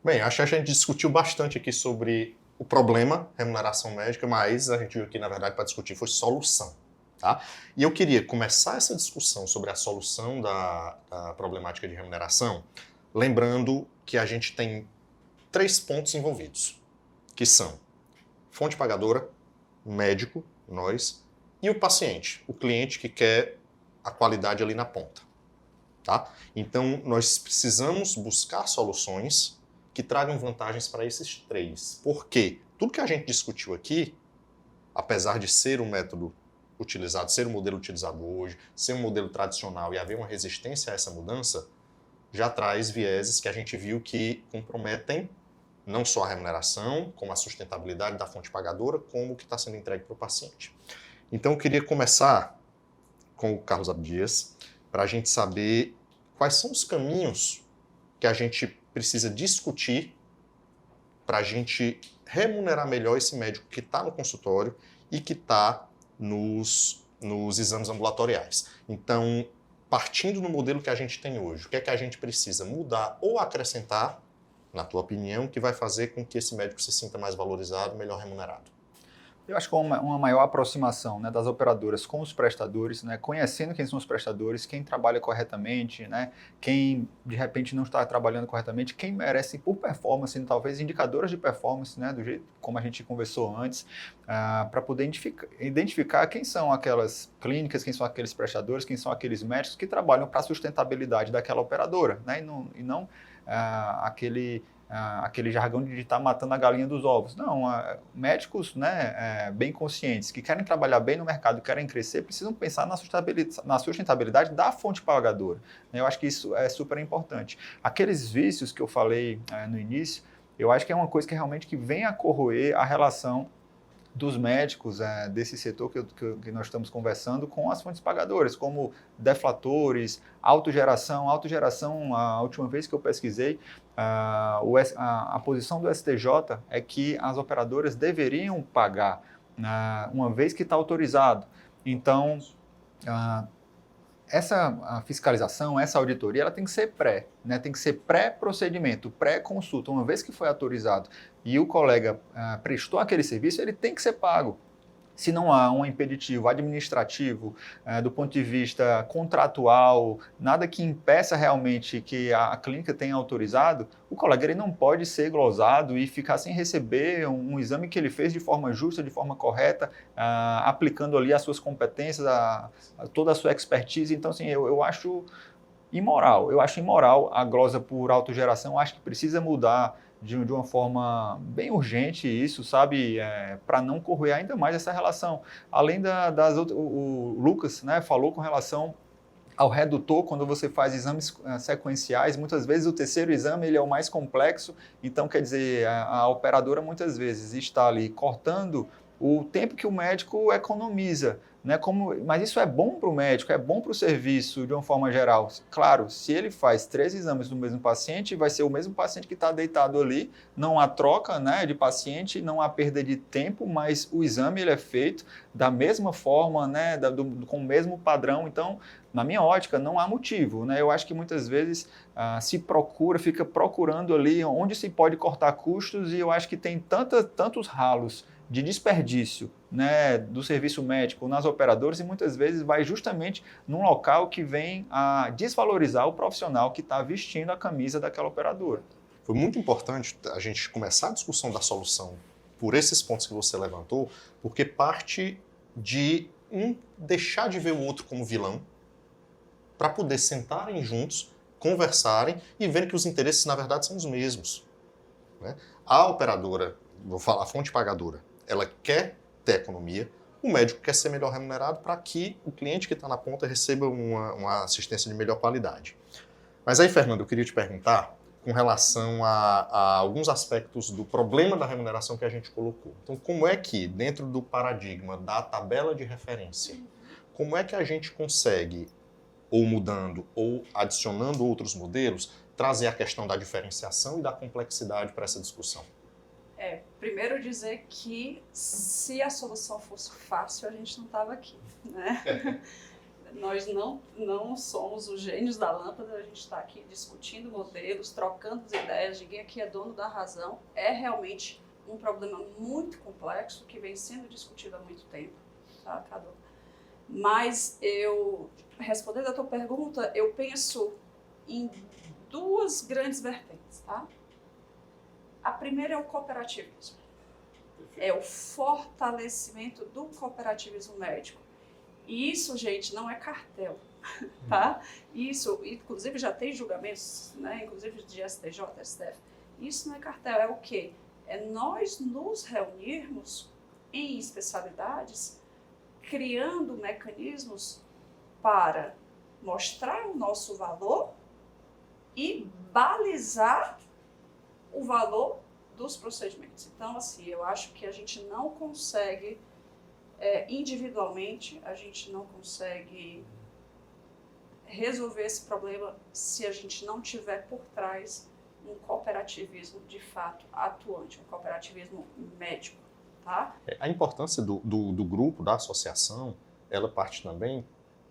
Bem, acho que a gente discutiu bastante aqui sobre o problema, remuneração médica, mas a gente veio aqui, na verdade, para discutir foi solução, tá? E eu queria começar essa discussão sobre a solução da problemática de remuneração, lembrando que a gente tem 3 pontos envolvidos, que são fonte pagadora, médico, nós, e o paciente, o cliente que quer a qualidade ali na ponta, tá? Então, nós precisamos buscar soluções que tragam vantagens para esses 3. Porque tudo que a gente discutiu aqui, apesar de ser um método utilizado, ser um modelo utilizado hoje, ser um modelo tradicional e haver uma resistência a essa mudança, já traz vieses que a gente viu que comprometem não só a remuneração, como a sustentabilidade da fonte pagadora, como o que está sendo entregue para o paciente. Então, eu queria começar com o Carlos Abdias, para a gente saber quais são os caminhos que a gente precisa discutir para a gente remunerar melhor esse médico que está no consultório e que está nos exames ambulatoriais. Então, partindo do modelo que a gente tem hoje, o que é que a gente precisa mudar ou acrescentar, na tua opinião, que vai fazer com que esse médico se sinta mais valorizado, melhor remunerado?
Eu acho que uma maior aproximação, né, das operadoras com os prestadores, né, conhecendo quem são os prestadores, quem trabalha corretamente, né, quem de repente não está trabalhando corretamente, quem merece por performance, talvez indicadores de performance, né, do jeito como a gente conversou antes, para poder identificar quem são aquelas clínicas, quem são aqueles prestadores, quem são aqueles médicos que trabalham para a sustentabilidade daquela operadora, né, e não aquele jargão de estar matando a galinha dos ovos. Não, médicos, né, bem conscientes, que querem trabalhar bem no mercado, querem crescer, precisam pensar na sustentabilidade da fonte pagadora. Eu acho que isso é super importante. Aqueles vícios que eu falei no início, eu acho que é uma coisa que realmente que vem a corroer a relação dos médicos desse setor que nós estamos conversando com as fontes pagadoras, como deflatores, autogeração. Autogeração, a última vez que eu pesquisei, a posição do STJ é que as operadoras deveriam pagar uma vez que está autorizado. Então, essa fiscalização, essa auditoria, ela tem que ser né? Tem que ser pré-procedimento, pré-consulta. Uma vez que foi autorizado e o colega prestou aquele serviço, ele tem que ser pago. Se não há um impeditivo administrativo, do ponto de vista contratual, nada que impeça realmente que a clínica tenha autorizado, o colega ele não pode ser glosado e ficar sem receber um exame que ele fez de forma justa, de forma correta, aplicando ali as suas competências, toda a sua expertise. Então, assim, eu acho imoral. Eu acho imoral a glosa por autogeração. Acho que precisa mudar de uma forma bem urgente isso, sabe, para não corroer ainda mais essa relação. Além das outras, o Lucas, né, falou com relação ao redutor, quando você faz exames sequenciais, muitas vezes o terceiro exame ele é o mais complexo, então quer dizer, a operadora muitas vezes está ali cortando o tempo que o médico economiza, né? Mas isso é bom para o médico, é bom para o serviço de uma forma geral. Claro, se ele faz 3 exames do mesmo paciente, vai ser o mesmo paciente que está deitado ali, não há troca, né, de paciente, não há perda de tempo, mas o exame ele é feito da mesma forma, né, com o mesmo padrão. Então, na minha ótica, não há motivo, né? Eu acho que muitas vezes fica procurando ali onde se pode cortar custos, e eu acho que tem tantos ralos de desperdício, né, do serviço médico nas operadoras, e muitas vezes vai justamente num local que vem a desvalorizar o profissional que está vestindo a camisa daquela operadora.
Foi muito importante a gente começar a discussão da solução por esses pontos que você levantou, porque parte de deixar de ver o outro como vilão, para poder sentarem juntos, conversarem e verem que os interesses, na verdade, são os mesmos, né? A operadora, vou falar, a fonte pagadora, ela quer ter economia, o médico quer ser melhor remunerado para que o cliente que está na ponta receba uma assistência de melhor qualidade. Mas aí, Fernando, eu queria te perguntar com relação a alguns aspectos do problema da remuneração que a gente colocou. Então, como é que, dentro do paradigma da tabela de referência, como é que a gente consegue, ou mudando, ou adicionando outros modelos, trazer a questão da diferenciação e da complexidade para essa discussão?
Primeiro dizer que se a solução fosse fácil, a gente não estava aqui, né? Nós não somos os gênios da lâmpada, a gente está aqui discutindo modelos, trocando ideias, ninguém aqui é dono da razão. É realmente um problema muito complexo que vem sendo discutido há muito tempo, tá, Cadu? Mas respondendo a tua pergunta, eu penso em 2 grandes vertentes, tá? A primeira é o cooperativismo. É o fortalecimento do cooperativismo médico. E isso, gente, não é cartel, tá? Isso, inclusive, já tem julgamentos, né? Inclusive de STJ, STF. Isso não é cartel, é o quê? É nós nos reunirmos em especialidades, criando mecanismos para mostrar o nosso valor e balizar o valor dos procedimentos. Então, assim, eu acho que a gente não consegue, individualmente, a gente não consegue resolver esse problema se a gente não tiver por trás um cooperativismo de fato atuante, um cooperativismo médico, tá?
A importância do grupo, da associação, ela parte também,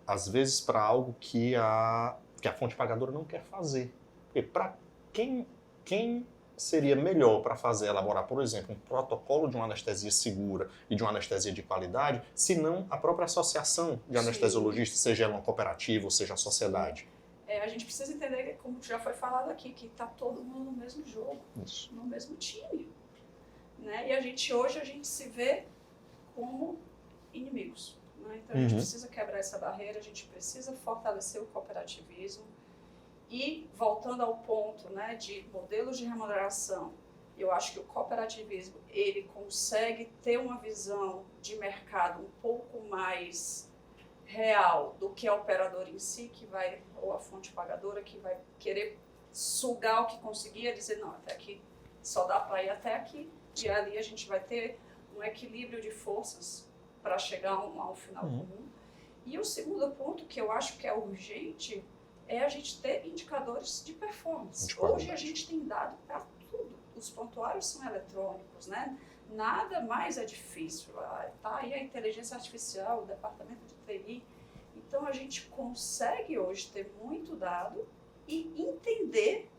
às vezes, para algo que a fonte pagadora não quer fazer. Porque para quem seria melhor para elaborar, por exemplo, um protocolo de uma anestesia segura e de uma anestesia de qualidade, se não a própria associação de anestesiologistas, seja ela uma cooperativa ou seja a sociedade?
A gente precisa entender, como já foi falado aqui, que está todo mundo no mesmo jogo,
Isso.
no mesmo time. Né? E hoje a gente se vê como inimigos. Né? Então a gente precisa quebrar essa barreira, a gente precisa fortalecer o cooperativismo. E voltando ao ponto, né, de modelos de remuneração, eu acho que o cooperativismo ele consegue ter uma visão de mercado um pouco mais real do que a operadora em si, que vai, ou a fonte pagadora, que vai querer sugar o que conseguia, dizer, não, até aqui só dá para ir até aqui, e ali a gente vai ter um equilíbrio de forças para chegar a um final comum. E o segundo ponto, que eu acho que é urgente, é a gente ter indicadores de performance. Hoje a gente tem dado para tudo. Os prontuários são eletrônicos, né? Nada mais é difícil. Tá aí a inteligência artificial, o departamento de TI. Então a gente consegue hoje ter muito dado e entender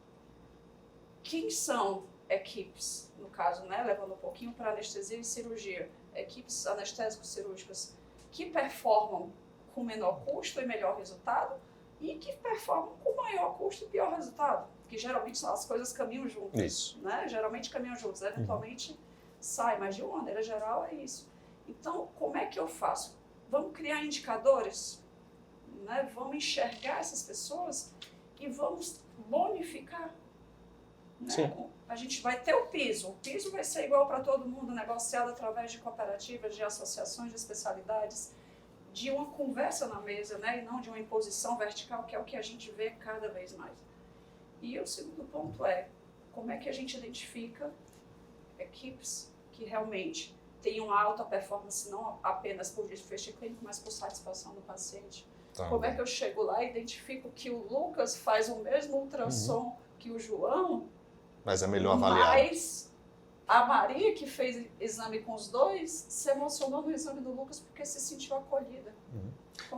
quem são equipes, no caso, né, levando um pouquinho para anestesia e cirurgia, equipes anestésicos-cirúrgicas que performam com menor custo e melhor resultado, e que performam com maior custo e pior resultado, que geralmente as coisas caminham juntas.
Isso.
Né? Geralmente caminham juntas, eventualmente sai, mas de uma maneira geral é isso. Então, como é que eu faço? Vamos criar indicadores, né? Vamos enxergar essas pessoas e vamos bonificar. Né?
Sim.
A gente vai ter o piso vai ser igual para todo mundo, negociado através de cooperativas, de associações de especialidades, de uma conversa na mesa, né, e não de uma imposição vertical, que é o que a gente vê cada vez mais. E o segundo ponto é, como é que a gente identifica equipes que realmente tenham uma alta performance, não apenas por desfecho clínico, mas por satisfação do paciente. Como é que eu chego lá e identifico que o Lucas faz o mesmo ultrassom que o João,
mas é melhor avaliar.
Mas a Maria, que fez exame com os dois, se emocionou no exame do Lucas porque se sentiu acolhida.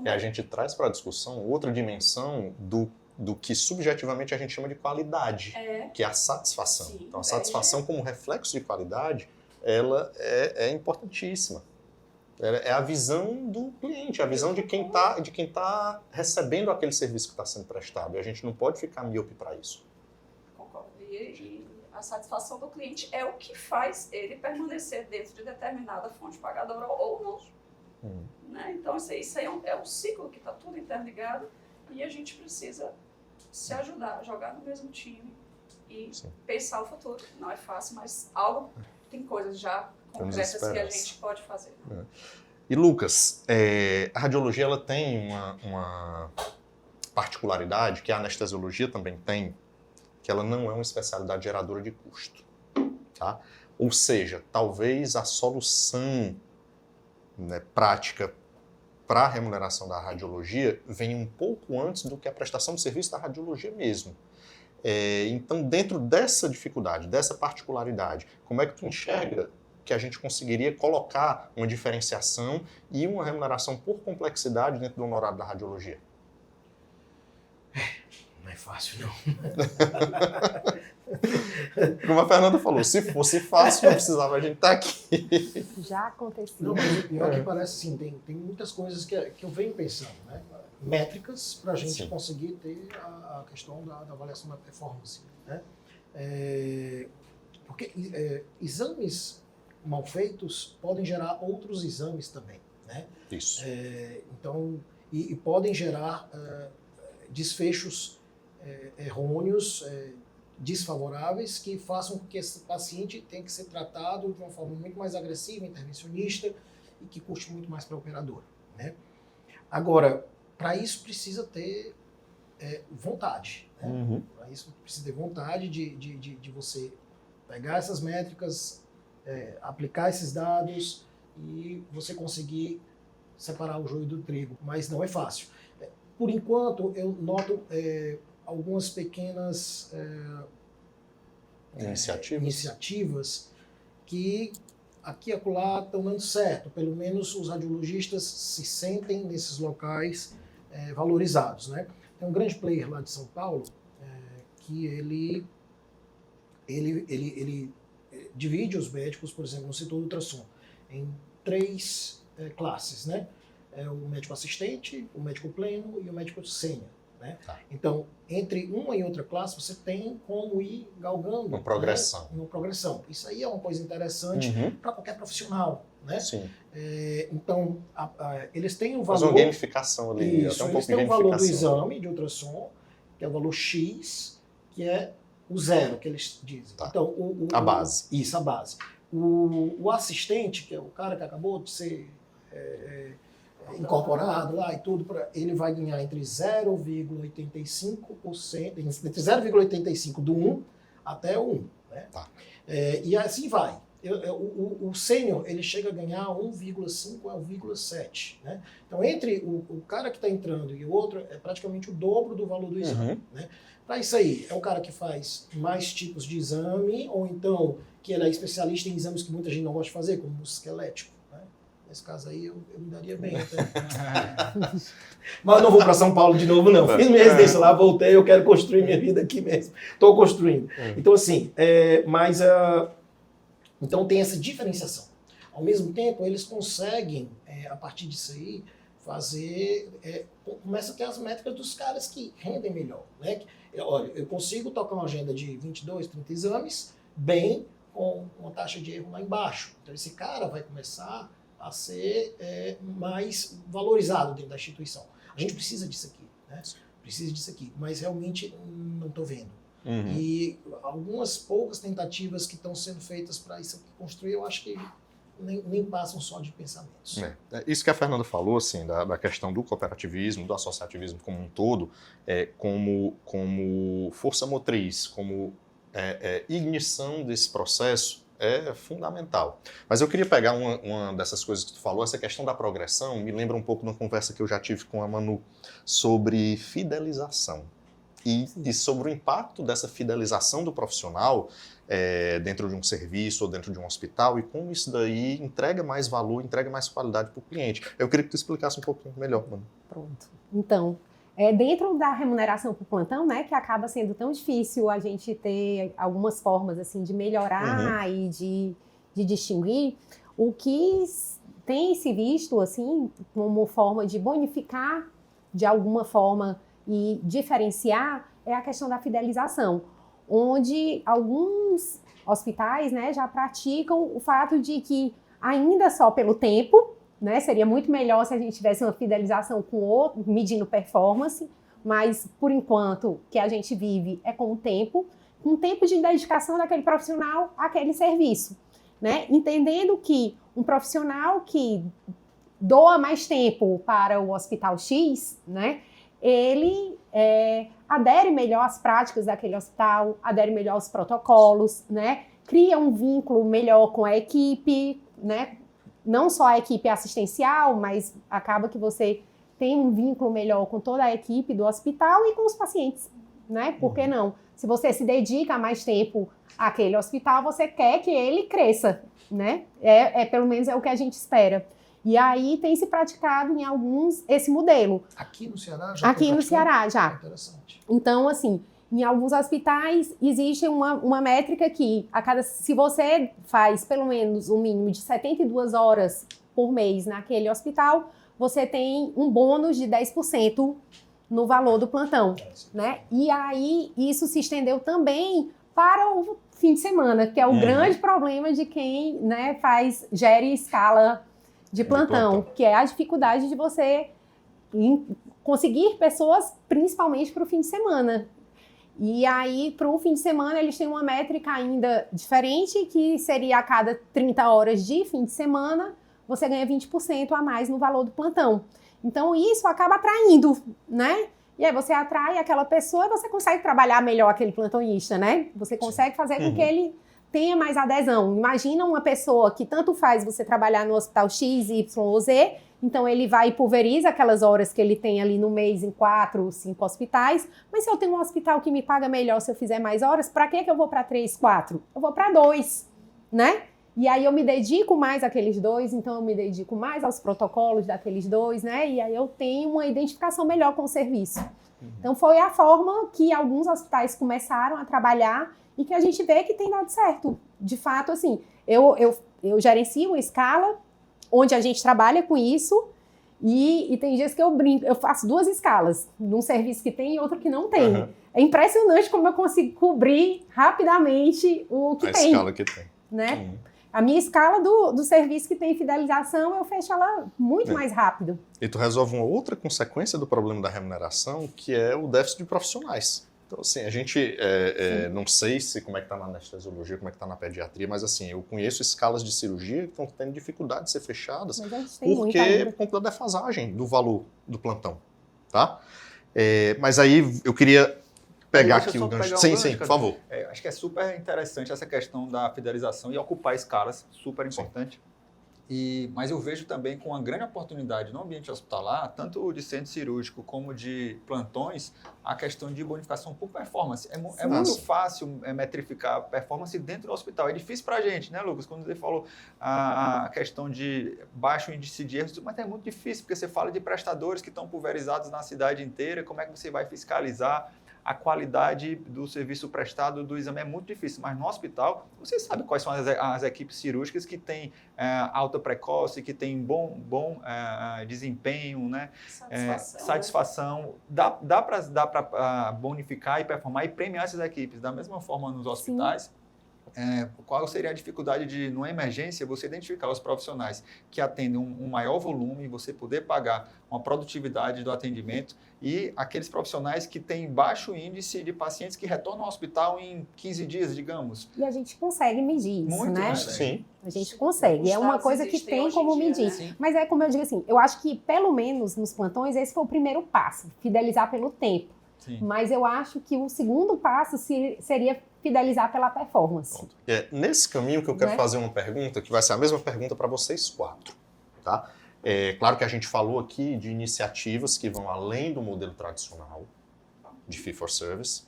E a gente traz para a discussão outra dimensão do que subjetivamente a gente chama de qualidade, que é a satisfação.
Sim,
então a satisfação como reflexo de qualidade, ela é importantíssima. É a visão do cliente, a visão de quem tá recebendo aquele serviço que está sendo prestado. E a gente não pode ficar míope para isso.
Concordo. E a satisfação do cliente é o que faz ele permanecer dentro de determinada fonte pagadora ou não. Né? Então, isso aí é um ciclo que está tudo interligado e a gente precisa se ajudar, jogar no mesmo time e pensar o futuro. Não é fácil, mas tem coisas já concretas que a gente pode fazer. Né?
E Lucas, a radiologia ela tem uma particularidade que a anestesiologia também tem, que ela não é uma especialidade geradora de custo. Tá? Ou seja, talvez a solução, né, prática para a remuneração da radiologia venha um pouco antes do que a prestação de serviço da radiologia mesmo. Então, dentro dessa dificuldade, dessa particularidade, como é que tu enxerga que a gente conseguiria colocar uma diferenciação e uma remuneração por complexidade dentro do honorário da radiologia?
Não é fácil, não.
Como a Fernanda falou, se fosse fácil, não precisava a gente estar aqui.
Já aconteceu.
Não, mas o pior é que parece assim, tem muitas coisas que eu venho pensando, né? Métricas para a gente conseguir ter a questão da avaliação da performance, né? Porque exames mal feitos podem gerar outros exames também, né?
Isso.
Então, e podem gerar desfechos errôneos, desfavoráveis, que façam com que esse paciente tenha que ser tratado de uma forma muito mais agressiva, intervencionista, e que custe muito mais para a operadora, né? Agora, para isso precisa ter vontade, né? Para isso precisa ter vontade de você pegar essas métricas, aplicar esses dados e você conseguir separar o joio do trigo, mas não é fácil. Por enquanto, eu noto algumas pequenas iniciativas que aqui e acolá estão dando certo. Pelo menos os radiologistas se sentem nesses locais valorizados, né? Tem um grande player lá de São Paulo que ele divide os médicos, por exemplo, no setor do ultrassom, em 3 classes, né? O médico assistente, o médico pleno e o médico sênior. Né?
Tá.
Então, entre uma e outra classe, você tem como ir galgando.
Uma progressão.
Né? Uma progressão. Isso aí é uma coisa interessante para qualquer profissional. Né?
Sim.
Então, eles têm o
Faz
valor...
uma gamificação ali.
Isso,
até um
eles
pouco de
têm o valor do
gamificação.
exame de ultrassom, que é o valor X, que é o 0, que eles dizem.
Tá.
Então,
A base.
Isso, a base. O assistente, que é o cara que acabou de ser incorporado lá e tudo, ele vai ganhar entre 0,85%, entre 0,85% do 1 até o 1. Né?
Tá.
E assim vai. O sênior, ele chega a ganhar 1,5 a 1,7. Né? Então, entre o cara que está entrando e o outro, é praticamente o dobro do valor do exame. Né? Para isso aí, é um cara que faz mais tipos de exame, ou então que ele é especialista em exames que muita gente não gosta de fazer, como o esquelético. Né? Nesse caso aí, eu me daria bem. Mas eu não vou para São Paulo de novo, não. Fiz minha residência lá, voltei, eu quero construir minha vida aqui mesmo. Estou construindo. Então, assim, então tem essa diferenciação. Ao mesmo tempo, eles conseguem, a partir disso aí, fazer... começa a ter as métricas dos caras que rendem melhor. Né? Olha, eu consigo tocar uma agenda de 22, 30 exames, bem, com uma taxa de erro lá embaixo. Então, esse cara vai começar a ser mais valorizado dentro da instituição. A gente precisa disso aqui, né? Precisa disso aqui, mas realmente não estou vendo. E algumas poucas tentativas que estão sendo feitas para isso aqui construir, eu acho que nem passam só de pensamentos.
Isso que a Fernanda falou, assim, da questão do cooperativismo, do associativismo como um todo, como força motriz, como ignição desse processo, é fundamental. Mas eu queria pegar uma dessas coisas que tu falou, essa questão da progressão, me lembra um pouco de uma conversa que eu já tive com a Manu sobre fidelização. E sobre o impacto dessa fidelização do profissional dentro de um serviço ou dentro de um hospital e como isso daí entrega mais valor, entrega mais qualidade para o cliente. Eu queria que tu explicasse um pouquinho melhor, Manu.
Pronto. Então, dentro da remuneração por plantão, né, que acaba sendo tão difícil a gente ter algumas formas assim de melhorar e de distinguir, o que tem se visto assim como forma de bonificar de alguma forma e diferenciar é a questão da fidelização, onde alguns hospitais, né, já praticam o fato de que ainda só pelo tempo, né, seria muito melhor se a gente tivesse uma fidelização com outro, medindo performance, mas por enquanto que a gente vive é com o tempo de dedicação daquele profissional àquele serviço, né, entendendo que um profissional que doa mais tempo para o hospital X, né, ele adere melhor às práticas daquele hospital, adere melhor aos protocolos, né? Cria um vínculo melhor com a equipe, né? Não só a equipe assistencial, mas acaba que você tem um vínculo melhor com toda a equipe do hospital e com os pacientes, né? Por que não? Se você se dedica mais tempo àquele hospital, você quer que ele cresça, né? Pelo menos é o que a gente espera. E aí tem se praticado em alguns esse modelo.
Aqui no Ceará já?
Aqui no Ceará já.
Interessante.
Então, assim, em alguns hospitais existe uma métrica que se você faz pelo menos um mínimo de 72 horas por mês naquele hospital, você tem um bônus de 10% no valor do plantão, né? E aí isso se estendeu também para o fim de semana, que é o grande problema de quem, né, gere escala de plantão, que é a dificuldade de você conseguir pessoas, principalmente para o fim de semana. E aí, para o fim de semana, eles têm uma métrica ainda diferente, que seria a cada 30 horas de fim de semana, você ganha 20% a mais no valor do plantão. Então, isso acaba atraindo, né? E aí você atrai aquela pessoa e você consegue trabalhar melhor aquele plantonista, né? Você consegue fazer com que ele tenha mais adesão. Imagina uma pessoa que tanto faz você trabalhar no hospital X, Y ou Z, Então, ele vai e pulveriza aquelas horas que ele tem ali no mês em 4, 5 hospitais. Mas se eu tenho um hospital que me paga melhor se eu fizer mais horas, para que eu vou para 3, 4? Eu vou para 2, né? E aí eu me dedico mais àqueles 2, então eu me dedico mais aos protocolos daqueles 2, né? E aí eu tenho uma identificação melhor com o serviço. Então, foi a forma que alguns hospitais começaram a trabalhar e que a gente vê que tem dado certo. De fato, assim, eu gerencio uma escala onde a gente trabalha com isso e tem dias que eu brinco, eu faço 2 escalas, num serviço que tem e outro que não tem.
Uhum.
É impressionante como eu consigo cobrir rapidamente o que
A
tem.
escala que tem.
Né?
Uhum.
A minha escala do serviço que tem fidelização, eu fecho ela muito mais rápido.
E tu resolve uma outra consequência do problema da remuneração, que é o déficit de profissionais. Então, assim, a gente, não sei como é que está na anestesiologia, como é que está na pediatria, mas assim, eu conheço escalas de cirurgia que estão tendo dificuldade de ser fechadas,
Mas a gente tem
porque
muita
por conta da defasagem do valor do plantão, tá? Mas aí eu queria pegar
Deixa
aqui
eu só
o gancho.
pegar um
Sim,
gancho,
sim, por
cara.
favor.
Acho que é super interessante essa questão da fidelização e ocupar escalas, super importante. Mas eu vejo também com uma grande oportunidade no ambiente hospitalar, tanto de centro cirúrgico como de plantões, a questão de bonificação por performance. É muito fácil metrificar a performance dentro do hospital. É difícil para a gente, né, Lucas? Quando você falou a questão de baixo índice de erros, mas é muito difícil, porque você fala de prestadores que estão pulverizados na cidade inteira, como é que você vai fiscalizar a qualidade do serviço prestado do exame? É muito difícil, mas no hospital, você sabe quais são as equipes cirúrgicas que têm alta precoce, que têm bom desempenho, né? Satisfação. Dá para bonificar e performar e premiar essas equipes. Da mesma forma nos hospitais, qual seria a dificuldade de, numa emergência, você identificar os profissionais que atendem um maior volume, você poder pagar uma produtividade do atendimento, e aqueles profissionais que têm baixo índice de pacientes que retornam ao hospital em 15 dias, digamos.
E a gente consegue medir isso,
Muito,
né?
Sim.
A gente consegue. É uma coisa que tem como medir.
Né?
Mas é como eu digo assim, eu acho que pelo menos nos plantões esse foi o primeiro passo, fidelizar pelo tempo.
Sim.
Mas eu acho que o segundo passo seria fidelizar pela performance.
É nesse caminho que eu quero fazer uma pergunta, que vai ser a mesma pergunta para vocês 4, tá? Claro que a gente falou aqui de iniciativas que vão além do modelo tradicional de fee for service,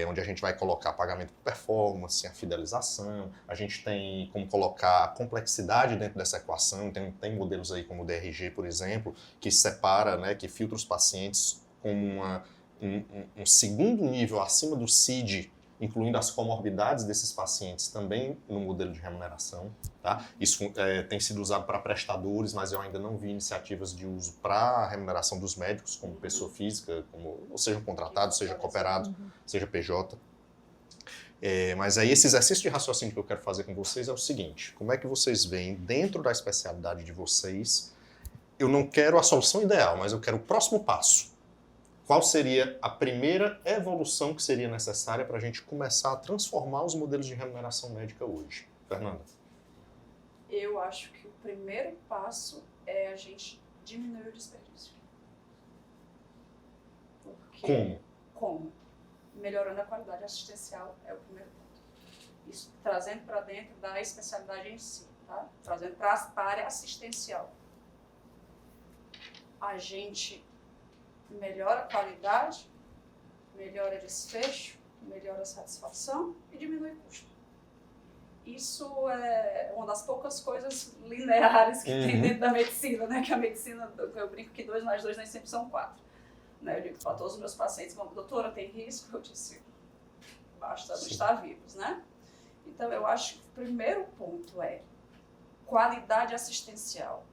onde a gente vai colocar pagamento por performance, a fidelização, a gente tem como colocar a complexidade dentro dessa equação, tem modelos aí como o DRG, por exemplo, que separa, né, que filtra os pacientes com um segundo nível acima do CID, incluindo as comorbidades desses pacientes também no modelo de remuneração. Tá? Isso tem sido usado para prestadores, mas eu ainda não vi iniciativas de uso para a remuneração dos médicos, como pessoa física, ou seja contratado, seja cooperado, seja PJ. Mas aí esse exercício de raciocínio que eu quero fazer com vocês é o seguinte: como é que vocês veem dentro da especialidade de vocês? Eu não quero a solução ideal, mas eu quero o próximo passo. Qual seria a primeira evolução que seria necessária para a gente começar a transformar os modelos de remuneração médica hoje? Fernanda?
Eu acho que o primeiro passo é a gente diminuir o desperdício. Como? Melhorando a qualidade assistencial é o primeiro ponto. Isso trazendo para dentro da especialidade em si, tá? Trazendo para a área assistencial. A gente melhora a qualidade, melhora desfecho, melhora a satisfação e diminui o custo. Isso é uma das poucas coisas lineares que tem dentro da medicina, né? Que a medicina, eu brinco que 2 mais 2 nem sempre são 4. Né? Eu digo para todos os meus pacientes, doutora, tem risco? Eu disse, basta não estar vivos, né? Então, eu acho que o primeiro ponto é qualidade assistencial.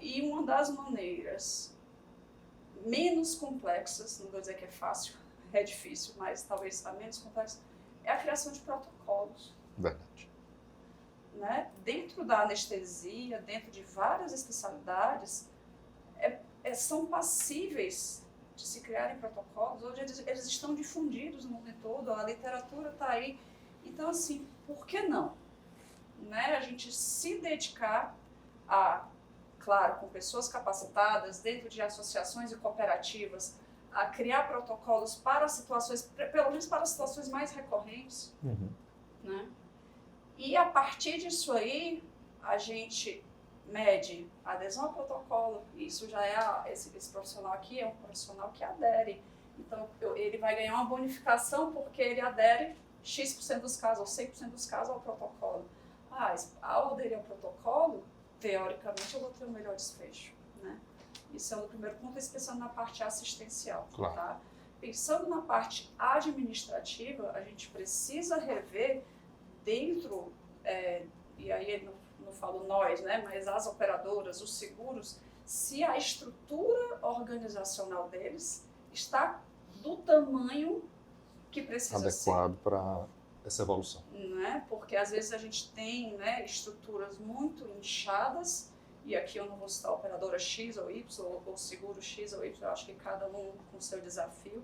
E uma das maneiras menos complexas, não vou dizer que é fácil, é difícil, mas talvez a menos complexa, é a criação de protocolos.
Verdade.
Né? Dentro da anestesia, dentro de várias especialidades, são passíveis de se criarem protocolos. Hoje eles estão difundidos no mundo todo, a literatura está aí. Então, assim, por que não? Né? A gente se dedicar a, claro, com pessoas capacitadas, dentro de associações e cooperativas, a criar protocolos para situações, pelo menos para situações mais recorrentes, né? E a partir disso aí, a gente mede adesão ao protocolo, isso já é, esse profissional aqui é um profissional que adere. Então, ele vai ganhar uma bonificação porque ele adere X% dos casos, ou 100% dos casos ao protocolo. Ao aderir ao protocolo, teoricamente, eu vou ter um melhor desfecho, né? Isso é o primeiro ponto, pensando na parte assistencial.
Claro.
Tá? Pensando na parte administrativa, a gente precisa rever dentro, e aí não falo nós, né, mas as operadoras, os seguros, se a estrutura organizacional deles está do tamanho que precisa
Adequado para essa evolução.
né? Porque às vezes a gente tem, né, estruturas muito inchadas, e aqui eu não vou citar a operadora X ou Y, ou seguro X ou Y, eu acho que cada um com seu desafio,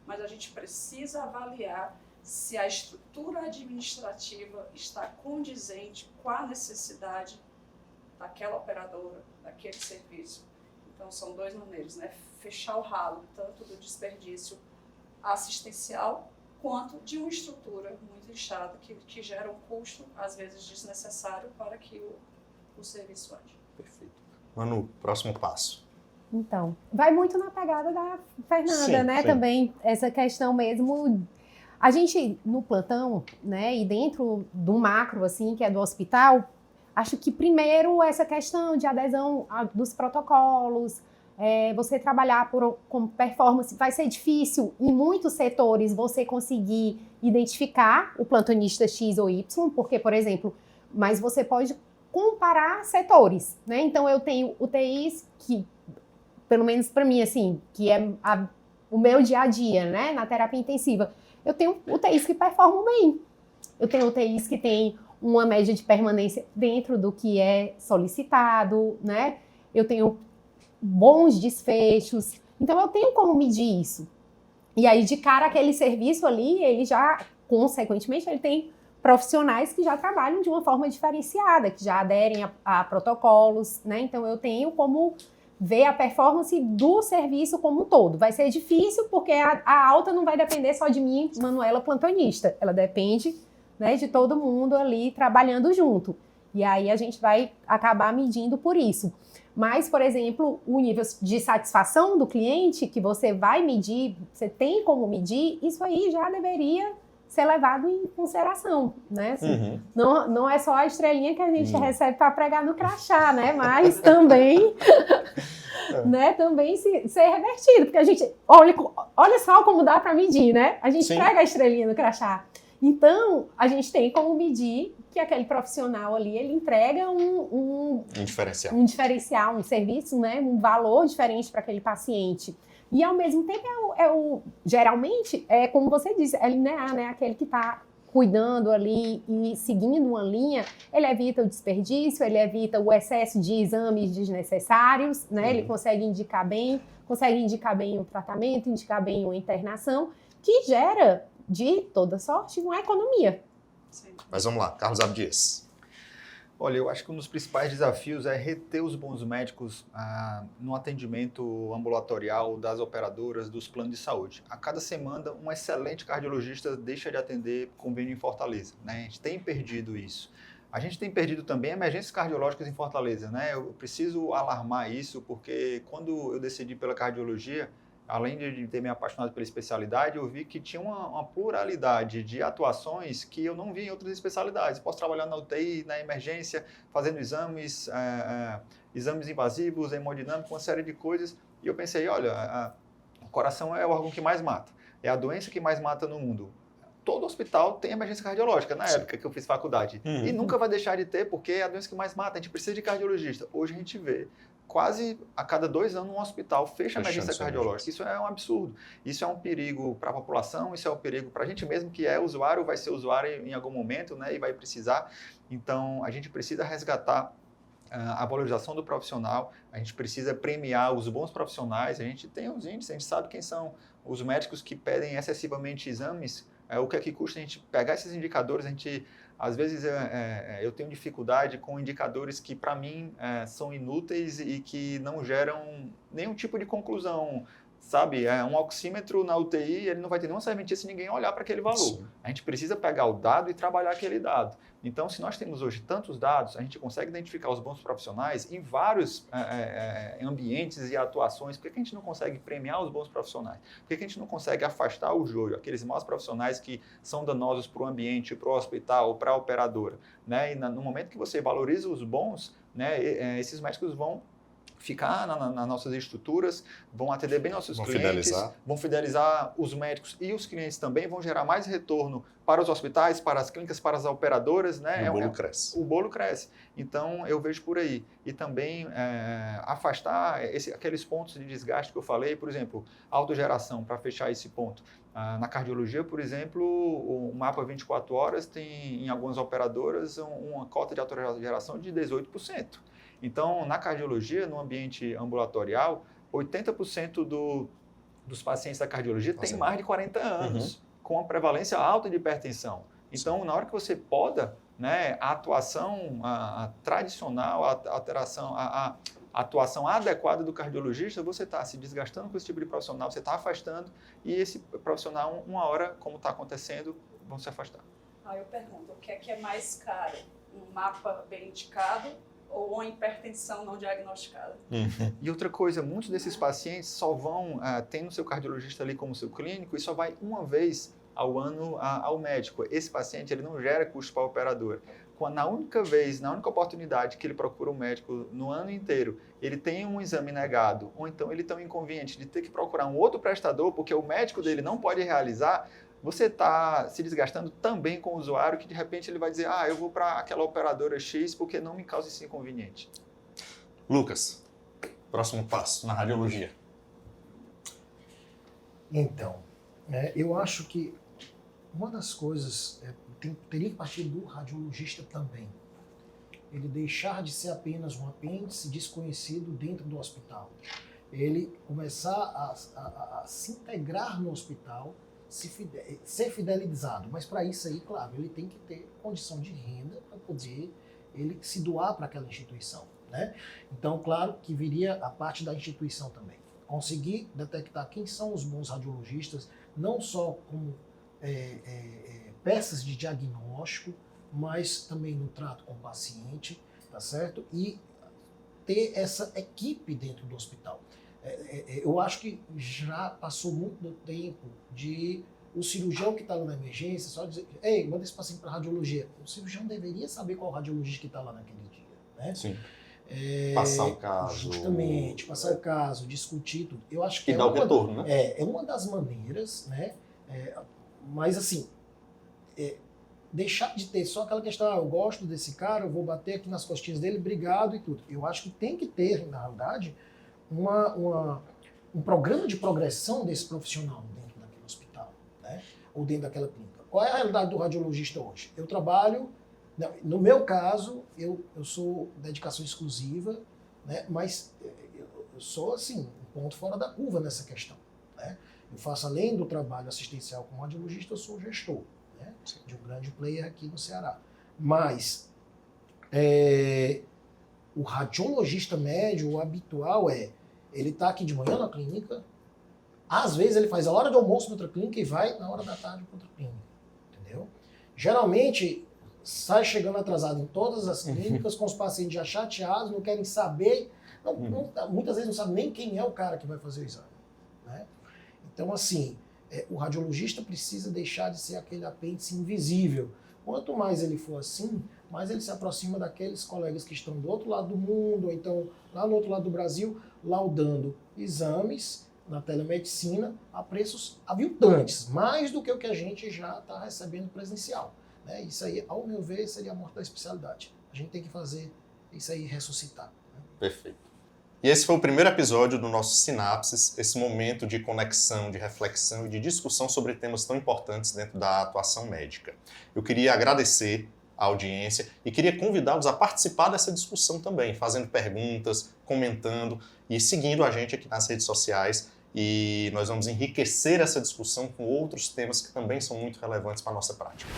mas a gente precisa avaliar se a estrutura administrativa está condizente com a necessidade daquela operadora, daquele serviço. Então são dois maneiras, né? Fechar o ralo, tanto do desperdício assistencial, quanto de uma estrutura muito inchada que gera um custo, às vezes desnecessário, para que o serviço ande.
Perfeito. Manu, próximo passo.
Então, vai muito na pegada da Fernanda,
Sim,
né?
sim.
Também essa questão mesmo. A gente, no plantão, né, e dentro do macro, assim, que é do hospital, acho que primeiro essa questão de adesão dos protocolos, você trabalhar com performance, vai ser difícil em muitos setores você conseguir identificar o plantonista X ou Y, porque, por exemplo, mas você pode comparar setores, né? Então, eu tenho UTIs que, pelo menos para mim, assim, que é o meu dia a dia, né, na terapia intensiva, eu tenho UTIs que performam bem. Eu tenho UTIs que têm uma média de permanência dentro do que é solicitado, né? Eu tenho bons desfechos. Então, eu tenho como medir isso. E aí, de cara, aquele serviço ali, ele já, consequentemente, ele tem profissionais que já trabalham de uma forma diferenciada, que já aderem a protocolos, né? Então, eu tenho como ver a performance do serviço como um todo. Vai ser difícil porque a alta não vai depender só de mim, Manuela, plantonista. Ela depende, né, de todo mundo ali trabalhando junto. E aí a gente vai acabar medindo por isso. Mas, por exemplo, o nível de satisfação do cliente que você vai medir, você tem como medir, isso aí já deveria ser levado em consideração, né? Assim, não é só a estrelinha que a gente recebe para pregar no crachá, né? Mas também, né? Também ser revertido, porque a gente olha só como dá para medir, né? A gente prega a estrelinha no crachá. Então, a gente tem como medir que aquele profissional ali, ele entrega um diferencial, um serviço, né? Um valor diferente para aquele paciente. E, ao mesmo tempo, geralmente, como você disse, é linear, né? Aquele que está cuidando ali e seguindo uma linha, ele evita o desperdício, ele evita o excesso de exames desnecessários, né? Ele consegue indicar bem o tratamento, indicar bem a internação, que gera, de toda sorte, uma economia.
Sim.
Mas vamos lá, Carlos Abdias.
Olha, eu acho que um dos principais desafios é reter os bons médicos no atendimento ambulatorial das operadoras dos planos de saúde. A cada semana, um excelente cardiologista deixa de atender convênio em Fortaleza, né? A gente tem perdido isso. A gente tem perdido também emergências cardiológicas em Fortaleza, né? Eu preciso alarmar isso, porque quando eu decidi pela cardiologia, além de ter me apaixonado pela especialidade, eu vi que tinha uma pluralidade de atuações que eu não vi em outras especialidades. Posso trabalhar na UTI, na emergência, fazendo exames invasivos, hemodinâmica, uma série de coisas. E eu pensei, olha, o coração é o órgão que mais mata. É a doença que mais mata no mundo. Todo hospital tem emergência cardiológica, na época que eu fiz faculdade. E nunca vai deixar de ter, porque é a doença que mais mata. A gente precisa de cardiologista. Hoje a gente vê quase a cada 2 anos um hospital fecha a emergência cardiológica. Isso é um absurdo. Isso é um perigo para a população, isso é um perigo para a gente mesmo, que é usuário, vai ser usuário em algum momento, né, e vai precisar. Então, a gente precisa resgatar a valorização do profissional, a gente precisa premiar os bons profissionais, a gente tem os índices, a gente sabe quem são os médicos que pedem excessivamente exames, o que é que custa a gente pegar esses indicadores, a gente... Às vezes eu tenho dificuldade com indicadores que, para mim, são inúteis e que não geram nenhum tipo de conclusão sabe, um oxímetro na UTI, ele não vai ter nenhuma serventia se ninguém olhar para aquele valor.
Sim.
A gente precisa pegar o dado e trabalhar aquele dado. Então, se nós temos hoje tantos dados, a gente consegue identificar os bons profissionais em vários ambientes e atuações. Por que a gente não consegue premiar os bons profissionais? Por que a gente não consegue afastar o joio, aqueles maus profissionais que são danosos para o ambiente, para o hospital, para a operadora? Né? E no momento que você valoriza os bons, né, esses médicos vão ficar nas nossas estruturas, vão atender bem nossos clientes, vão fidelizar os médicos e os clientes também, vão gerar mais retorno para os hospitais, para as clínicas, para as operadoras, né?
E o bolo cresce.
O bolo cresce. Então, eu vejo por aí. E também afastar aqueles pontos de desgaste que eu falei, por exemplo, autogeração, para fechar esse ponto. Na cardiologia, por exemplo, o mapa 24 horas tem, em algumas operadoras, uma cota de autogeração de 18%. Então, na cardiologia, no ambiente ambulatorial, 80% dos pacientes da cardiologia têm mais de 40 anos, com a prevalência alta de hipertensão. Então, na hora que você poda, né, a atuação tradicional, a atuação adequada do cardiologista, você está se desgastando com esse tipo de profissional, você está afastando, e esse profissional, uma hora, como está acontecendo, vão se afastar.
Aí eu pergunto, o que é mais caro? Um mapa bem indicado ou uma hipertensão não diagnosticada?
E outra coisa, muitos desses pacientes só vão, tendo o seu cardiologista ali como seu clínico, e só vai uma vez ao ano ao médico. Esse paciente ele não gera custo para a operadora. Na única vez, na única oportunidade que ele procura um médico no ano inteiro, ele tem um exame negado, ou então ele tem um inconveniente de ter que procurar um outro prestador, porque o médico dele não pode realizar, você está se desgastando também com o usuário, que de repente ele vai dizer, eu vou para aquela operadora X porque não me causa esse inconveniente.
Lucas, próximo passo na radiologia.
Então, eu acho que uma das coisas teria que partir do radiologista também. Ele deixar de ser apenas um apêndice desconhecido dentro do hospital. Ele começar a se integrar no hospital, ser fidelizado. Mas para isso aí, claro, ele tem que ter condição de renda para poder ele se doar para aquela instituição, né? Então, claro que viria a parte da instituição também. Conseguir detectar quem são os bons radiologistas, não só como peças de diagnóstico, mas também no trato com o paciente, tá certo? E ter essa equipe dentro do hospital. Eu acho que já passou muito do tempo de o cirurgião que está lá na emergência só dizer, ei, manda esse paciente para radiologia. O cirurgião deveria saber qual radiologista que está lá naquele dia, né?
Sim. Passar o caso.
Justamente, passar o caso, discutir tudo. Eu acho que
e dar o retorno, né?
É uma das maneiras, né? Mas assim, deixar de ter só aquela questão, eu gosto desse cara, eu vou bater aqui nas costinhas dele, obrigado e tudo. Eu acho que tem que ter, na realidade, um programa de progressão desse profissional dentro daquele hospital, né? Ou dentro daquela clínica. Qual é a realidade do radiologista hoje? Eu trabalho, no meu caso, eu sou dedicação exclusiva, né? Mas eu sou, assim, um ponto fora da curva nessa questão, né? Eu faço, além do trabalho assistencial como radiologista, eu sou gestor, né, de um grande player aqui no Ceará. Mas o radiologista médio, o habitual ele está aqui de manhã na clínica, às vezes ele faz a hora de almoço na outra clínica e vai na hora da tarde para outra clínica, entendeu? Geralmente, sai chegando atrasado em todas as clínicas, com os pacientes já chateados, não querem saber, muitas vezes não sabem nem quem é o cara que vai fazer o exame, né? Então, assim, o radiologista precisa deixar de ser aquele apêndice invisível. Quanto mais ele for assim, mais ele se aproxima daqueles colegas que estão do outro lado do mundo, ou então lá no outro lado do Brasil, laudando exames na telemedicina a preços aviltantes, mais do que o que a gente já está recebendo presencial, né? Isso aí, ao meu ver, seria a morte da especialidade. A gente tem que fazer isso aí ressuscitar, né?
Perfeito. E esse foi o primeiro episódio do nosso Sinapses, esse momento de conexão, de reflexão e de discussão sobre temas tão importantes dentro da atuação médica. Eu queria agradecer a audiência e queria convidá-los a participar dessa discussão também, fazendo perguntas, comentando e seguindo a gente aqui nas redes sociais. E nós vamos enriquecer essa discussão com outros temas que também são muito relevantes para a nossa prática.